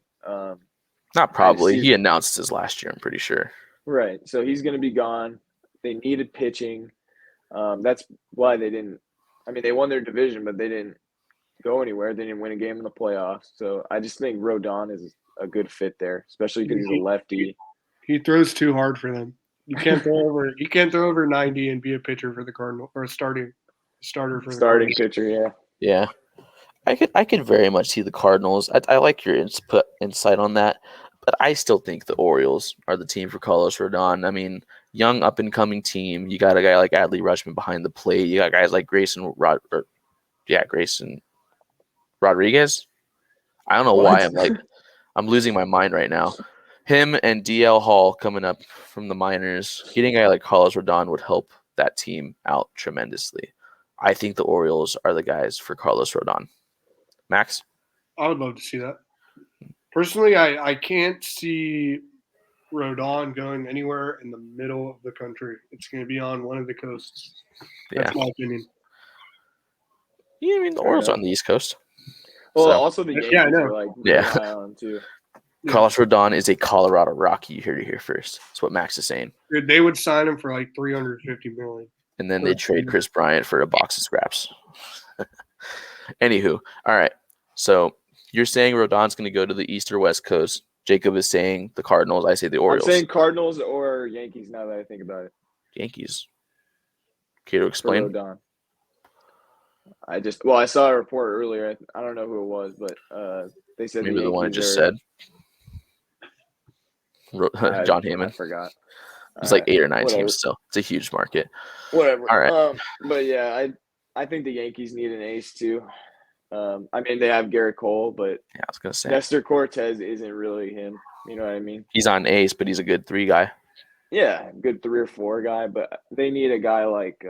Not probably. see- He announced his last year, I'm pretty sure. Right. So he's going to be gone. They needed pitching. That's why they didn't. I mean, they won their division, but they didn't go anywhere. They didn't win a game in the playoffs. So I just think Rodon is a good fit there, especially because he's a lefty. He throws too hard for them. You can't throw over. You can't throw over 90 and be a pitcher for the Cardinal or a starter for the Starting Cardinals. pitcher, yeah. Yeah. I could very much see the Cardinals. I like your insight on that, but I still think the Orioles are the team for Carlos Rodon. I mean, young up and coming team. You got a guy like Adley Rutschman behind the plate. You got guys like Grayson Rodriguez. I don't know why I'm losing my mind right now. Him and DL Hall coming up from the minors. Getting a guy like Carlos Rodon would help that team out tremendously. I think the Orioles are the guys for Carlos Rodon. Max? I would love to see that. Personally, I can't see Rodon going anywhere in the middle of the country. It's going to be on one of the coasts. That's my opinion. Yeah, I mean, the Orioles are on the East Coast. Well, So- also the Yankees Yeah, I know. are like Yeah. really high on him too. Yeah. Carlos Rodon is a Colorado Rocky. You heard it here first. That's what Max is saying. Dude, they would sign him for like $350 million. And then they trade Chris Bryant for a box of scraps. Anywho, all right. So you're saying Rodon's going to go to the East or West Coast. Jacob is saying the Cardinals. I say the Orioles. I'm saying Cardinals or Yankees now that I think about it. Yankees. Care to For explain? Rodon. I saw a report earlier. I don't know who it was, but they said Maybe the one I Yankees just are- said. John Heyman. I forgot. It's like 8 or 9 whatever. teams still. It's a huge market. Whatever. All right. But yeah, I think the Yankees need an ace too. I mean, they have Garrett Cole, but Yeah, I was going to say. Nestor Cortez isn't really him. You know what I mean? He's on ace, but he's a good 3 guy. Yeah, good 3 or 4 guy, but they need a guy like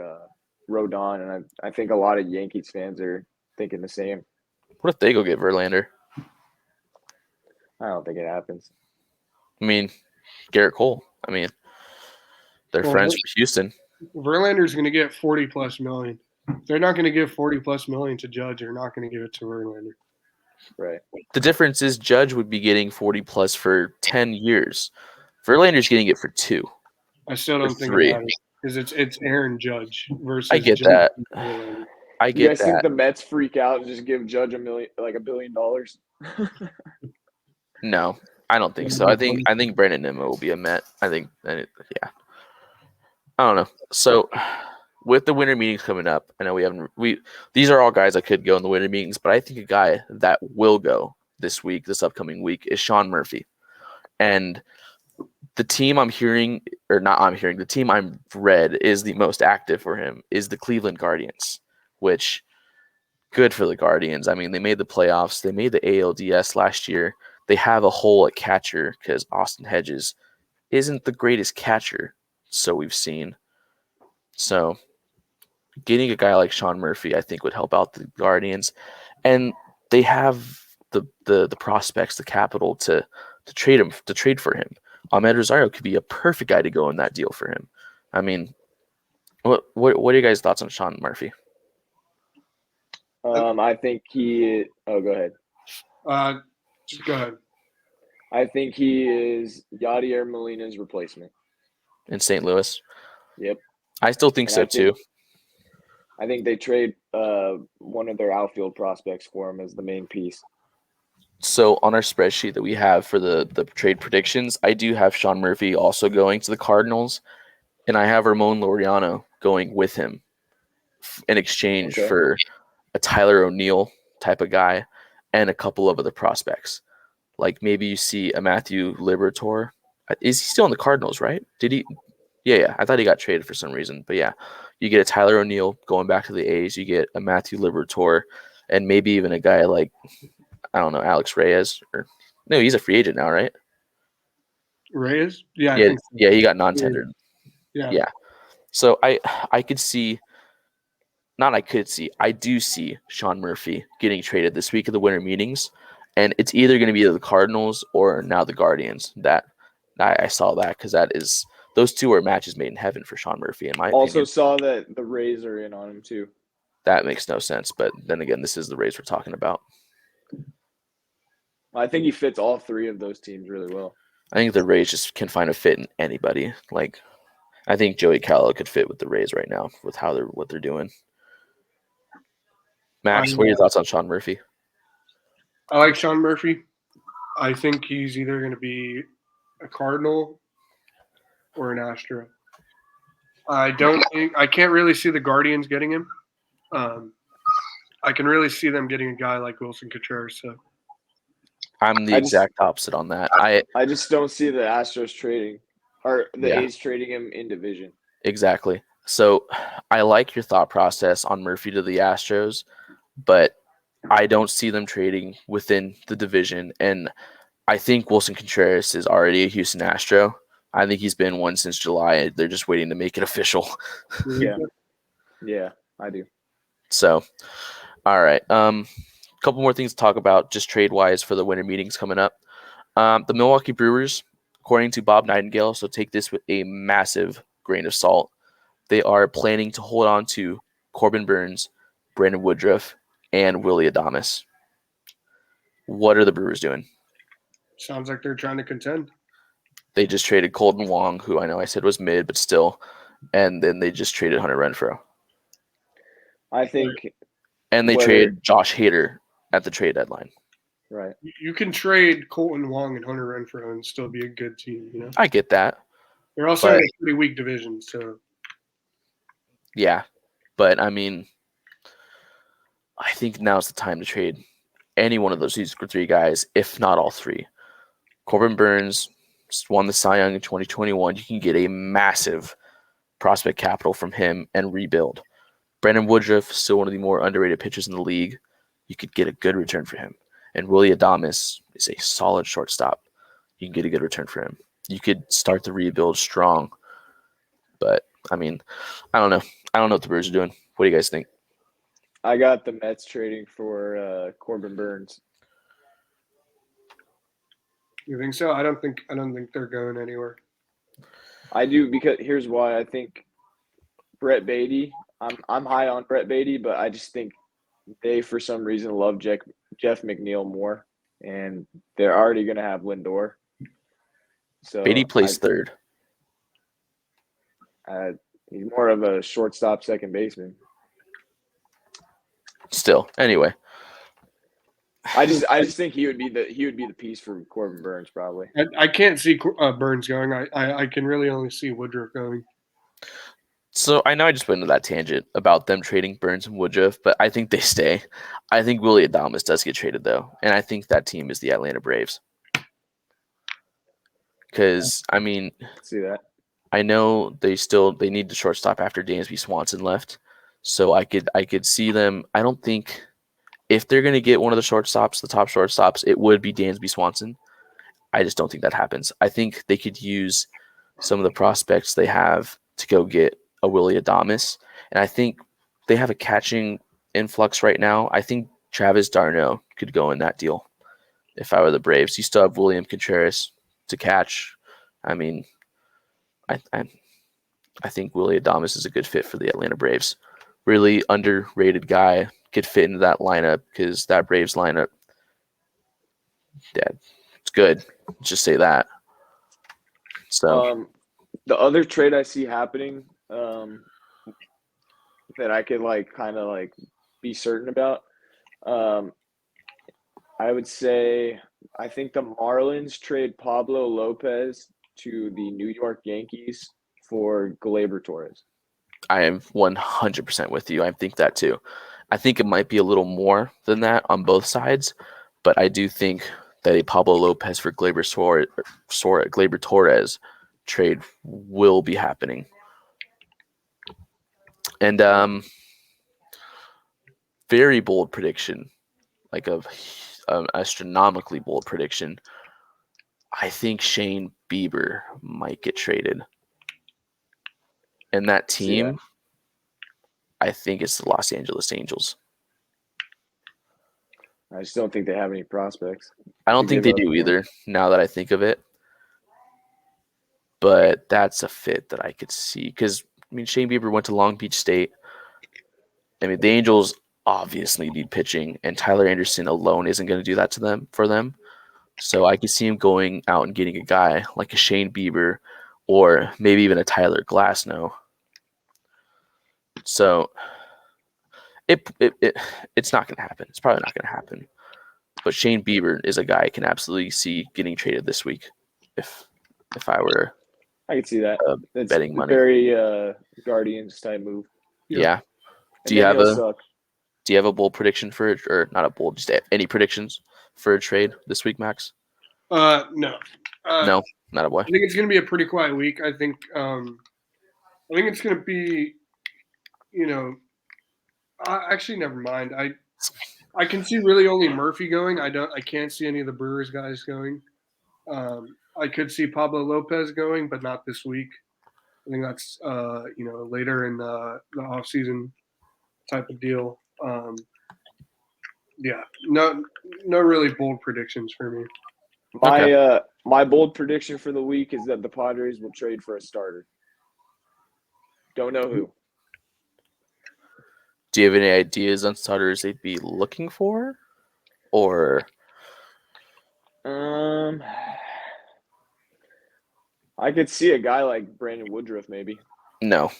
Rodon, and I think a lot of Yankees fans are thinking the same. What if they go get Verlander? I don't think it happens. I mean, Garrett Cole. I mean, they're Well, friends from Houston. Verlander's going to get $40+ million. They're not going to give $40+ million to Judge. They're not going to give it to Verlander. Right. The difference is Judge would be getting 40 plus for 10 years. Verlander's getting it for 2. I still don't Or think 3. it matters because it's Aaron Judge versus. I get Judge that. and Verlander. I You get guys think that. the Mets freak out and just give Judge $1 billion? No, I don't think so. I think Brandon Nimmo will be a Met. I think yeah. I don't know. So with the winter meetings coming up, I know these are all guys that could go in the winter meetings, but I think a guy that will go this upcoming week is Sean Murphy. And the team the team I've read is the most active for him is the Cleveland Guardians, which good for the Guardians. I mean, they made the playoffs. They made the ALDS last year. They have a hole at catcher because Austin Hedges isn't the greatest catcher, so we've seen. So getting a guy like Sean Murphy, I think, would help out the Guardians. And they have the prospects, the capital to trade for him. Ahmed Rosario could be a perfect guy to go in that deal for him. I mean, what are you guys' thoughts on Sean Murphy? I think he. Oh, go ahead. Just go ahead. I think he is Yadier Molina's replacement. In St. Louis? Yep. I still think And so too. I think they trade one of their outfield prospects for him as the main piece. So on our spreadsheet that we have for the trade predictions, I do have Sean Murphy also going to the Cardinals, and I have Ramon Laureano going with him in exchange Okay. for a Tyler O'Neill type of guy and a couple of other prospects. Like maybe you see a Matthew Liberatore. Is he still in the Cardinals, right? Did he? Yeah. I thought he got traded for some reason. But yeah, you get a Tyler O'Neill going back to the A's. You get a Matthew Liberatore and maybe even a guy like, I don't know, Alex Reyes. No, he's a free agent now, right? Reyes? Yeah. I Yeah, think so. yeah, he got non-tendered. Yeah. Yeah. So I could see, I do see Sean Murphy getting traded this week of the winter meetings, and it's either going to be the Cardinals or now the Guardians. That I saw that because those two are matches made in heaven for Sean Murphy, in my Also opinion. saw that the Rays are in on him too. That makes no sense, but then again, this is the Rays we're talking about. I think he fits all three of those teams really well. I think the Rays just can find a fit in anybody. Like, I think Joey Gallo could fit with the Rays right now with what they're doing. Max, what are your thoughts on Sean Murphy? I like Sean Murphy. I think he's either going to be a Cardinal or an Astro. I can't really see the Guardians getting him. I can really see them getting a guy like Wilson Contreras. So I'm the exact opposite on that. I just don't see the Astros trading or the A's trading him in division. Exactly. So I like your thought process on Murphy to the Astros, but I don't see them trading within the division. And I think Wilson Contreras is already a Houston Astro. I think he's been one since July. They're just waiting to make it official. Yeah, I do. So, all right. Couple more things to talk about just trade-wise for the winter meetings coming up. The Milwaukee Brewers, according to Bob Nightingale, so take this with a massive grain of salt, they are planning to hold on to Corbin Burnes, Brandon Woodruff, and Willy Adames. What are the Brewers doing? Sounds like they're trying to contend. They just traded Colton Wong, who I know I said was mid, but still. And then they just traded Hunter Renfroe. I think. And they traded Josh Hader at the trade deadline. Right. You can trade Colton Wong and Hunter Renfroe and still be a good team, you know? I get that. They're also in a pretty weak division, so. Yeah. But, I mean, I think now's the time to trade any one of those three guys, if not all three. Corbin Burnes won the Cy Young in 2021. You can get a massive prospect capital from him and rebuild. Brandon Woodruff, still one of the more underrated pitchers in the league. You could get a good return for him. And Willy Adames is a solid shortstop. You can get a good return for him. You could start the rebuild strong. But, I mean, I don't know. I don't know what the Brewers are doing. What do you guys think? I got the Mets trading for Corbin Burnes. You think so? I don't think they're going anywhere. I do, because here's why. I think Brett Beatty. I'm high on Brett Beatty, but I just think they, for some reason, love Jeff McNeil more, and they're already going to have Lindor. So Beatty plays third. He's more of a shortstop, second baseman. Still, anyway. I just think he would be the piece for Corbin Burnes probably. I can't see Burnes going. I can really only see Woodruff going. So I know I just went into that tangent about them trading Burnes and Woodruff, but I think they stay. I think Willy Adames does get traded though, and I think that team is the Atlanta Braves. Because I mean, see that. I know they need the shortstop after Dansby Swanson left, so I could see them. I don't think if they're going to get one of the shortstops, the top shortstops, it would be Dansby Swanson. I just don't think that happens. I think they could use some of the prospects they have to go get a Willy Adames, and I think they have a catching influx right now. I think Travis d'Arnaud could go in that deal. If I were the Braves, you still have William Contreras to catch. I mean, I think Willy Adames is a good fit for the Atlanta Braves. Really underrated guy, could fit into that lineup because that Braves lineup, it's good. Let's just say that. So the other trade I see happening that I could kind of be certain about, I would say I think the Marlins trade Pablo Lopez to the New York Yankees for Gleyber Torres. I am 100% with you. I think that too. I think it might be a little more than that on both sides, but I do think that a Pablo Lopez for Gleyber Torres trade will be happening. And very bold prediction, like an astronomically bold prediction. I think Shane Bieber might get traded. And that team, I think it's the Los Angeles Angels. I just don't think they have any prospects. I don't think they do either, now that I think of it. But that's a fit that I could see. Because, I mean, Shane Bieber went to Long Beach State. I mean, the Angels obviously need pitching, and Tyler Anderson alone isn't going to do that for them. So I could see him going out and getting a guy like a Shane Bieber or maybe even a Tyler Glasnow. So it's not going to happen. It's probably not going to happen. But Shane Bieber is a guy I can absolutely see getting traded this week if I were I could see that. That's betting money. Very Guardians type move. Yeah. Do And you then have he'll a suck. Do you have a bold prediction for it, or not a bold? Just any predictions for a trade this week, Max? No. No, not a boy. I think it's going to be a pretty quiet week. I think it's going to be, actually never mind. I can see really only Murphy going. I can't see any of the Brewers guys going. I could see Pablo Lopez going, but not this week. I think that's later in the offseason type of deal. No really bold predictions for me. My bold prediction for the week is that the Padres will trade for a starter. Don't know who. Do you have any ideas on starters they'd be looking for, or? I could see a guy like Brandon Woodruff maybe. No.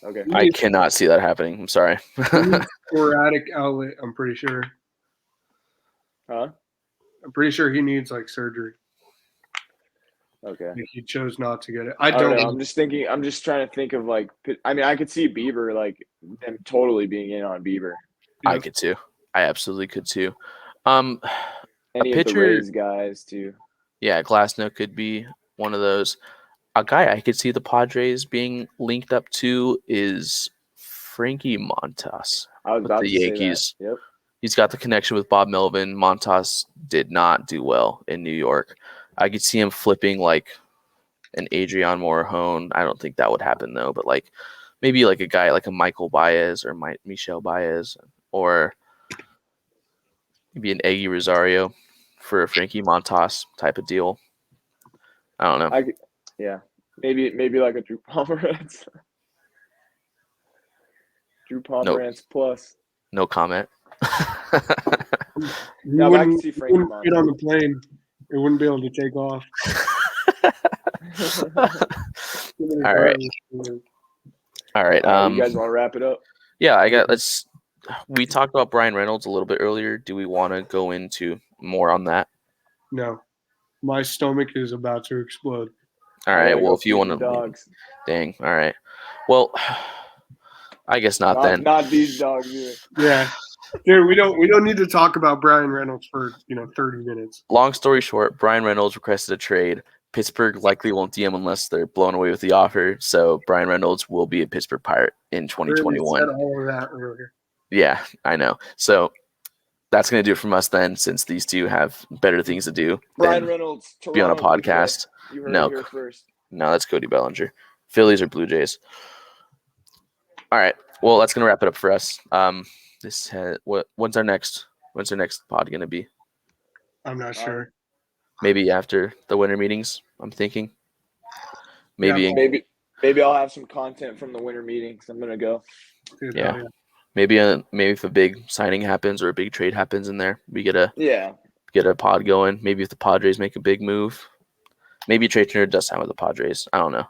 Okay. I cannot see that happening. I'm sorry. Sporadic outlet, I'm pretty sure. Huh? I'm pretty sure he needs like surgery. Okay. He chose not to get it. I don't don't know. I'm just trying to think of like. I mean, I could see Bieber like them totally being in on Bieber. I could too. I absolutely could too. Any of the Rays guys too. Yeah, Glasnow could be one of those. A guy I could see the Padres being linked up to is Frankie Montas with the Yankees. Yep. He's got the connection with Bob Melvin. Montas did not do well in New York. I could see him flipping like an Adrian Morejon. I don't think that would happen though, but like maybe like a guy like a Michael Baez or Michel Baez, or maybe an Eggy Rosario for a Frankie Montas type of deal. I don't know. Maybe like a Drew Pomerantz. Drew Pomerantz plus. No comment. No, I can see Frankie Montas. Get on the plane. It wouldn't be able to take off. All right. You guys want to wrap it up? Yeah, we talked about Brian Reynolds a little bit earlier. Do we want to go into more on that? No. My stomach is about to explode. All right. Well, if you want to, dogs. Dang. All right. Well, I guess not then. Not these dogs either. Yeah. Dude, we don't need to talk about Brian Reynolds for 30 minutes. Long story short, Brian Reynolds requested a trade. Pittsburgh likely won't DM unless they're blown away with the offer. So Brian Reynolds will be a Pittsburgh Pirate in 2021. Said all of that earlier. Yeah, I know. So that's going to do it from us then, since these two have better things to do. Brian Reynolds, be on a podcast. No, first. No, that's Cody Bellinger. Phillies or Blue Jays. All right. Well, that's going to wrap it up for us. When's our next pod going to be? I'm not sure. Maybe after the winter meetings, I'm thinking. Maybe I'll have some content from the winter meetings. I'm gonna go. Dude, yeah. Maybe if a big signing happens or a big trade happens in there, we get a pod going. Maybe if the Padres make a big move, maybe Trey Turner does sign with the Padres. I don't know.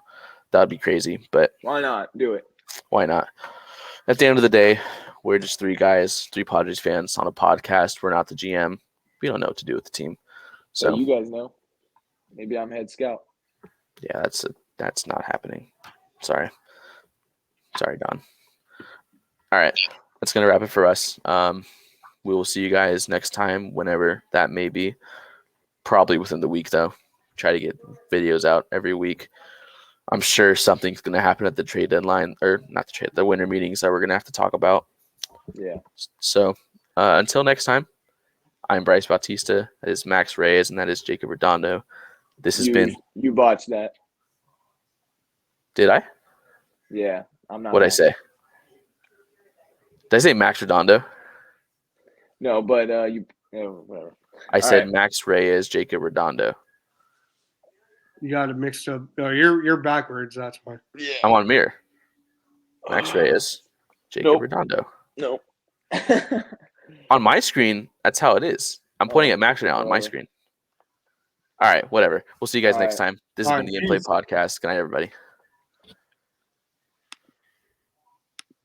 That would be crazy, but why not do it? Why not? At the end of the day, we're just three Padres fans on a podcast. We're not the GM. We don't know what to do with the team. So you guys know. Maybe I'm head scout. Yeah, that's not happening. Sorry, Don. All right, that's gonna wrap it for us. We will see you guys next time, whenever that may be. Probably within the week, though. Try to get videos out every week. I'm sure something's gonna happen at the trade deadline, or not the winter meetings that we're gonna have to talk about. Yeah. So until next time. I'm Bryce Bautista. That is Max Reyes, and that is Jacob Redondo. This has been. You botched that. Did I? Yeah, I'm not. What'd I say? Did I say Max Redondo? No, but whatever. I said Max Reyes, Jacob Redondo. You got it mixed up. No, you're backwards. That's why. Yeah. I'm on mirror. Max Reyes, Jacob Redondo. No. On my screen, that's how it is. I'm pointing at Max right now on my screen. All right, whatever. We'll see you guys All next right. time. This has All been right, the In Play peace. Podcast. Good night, everybody.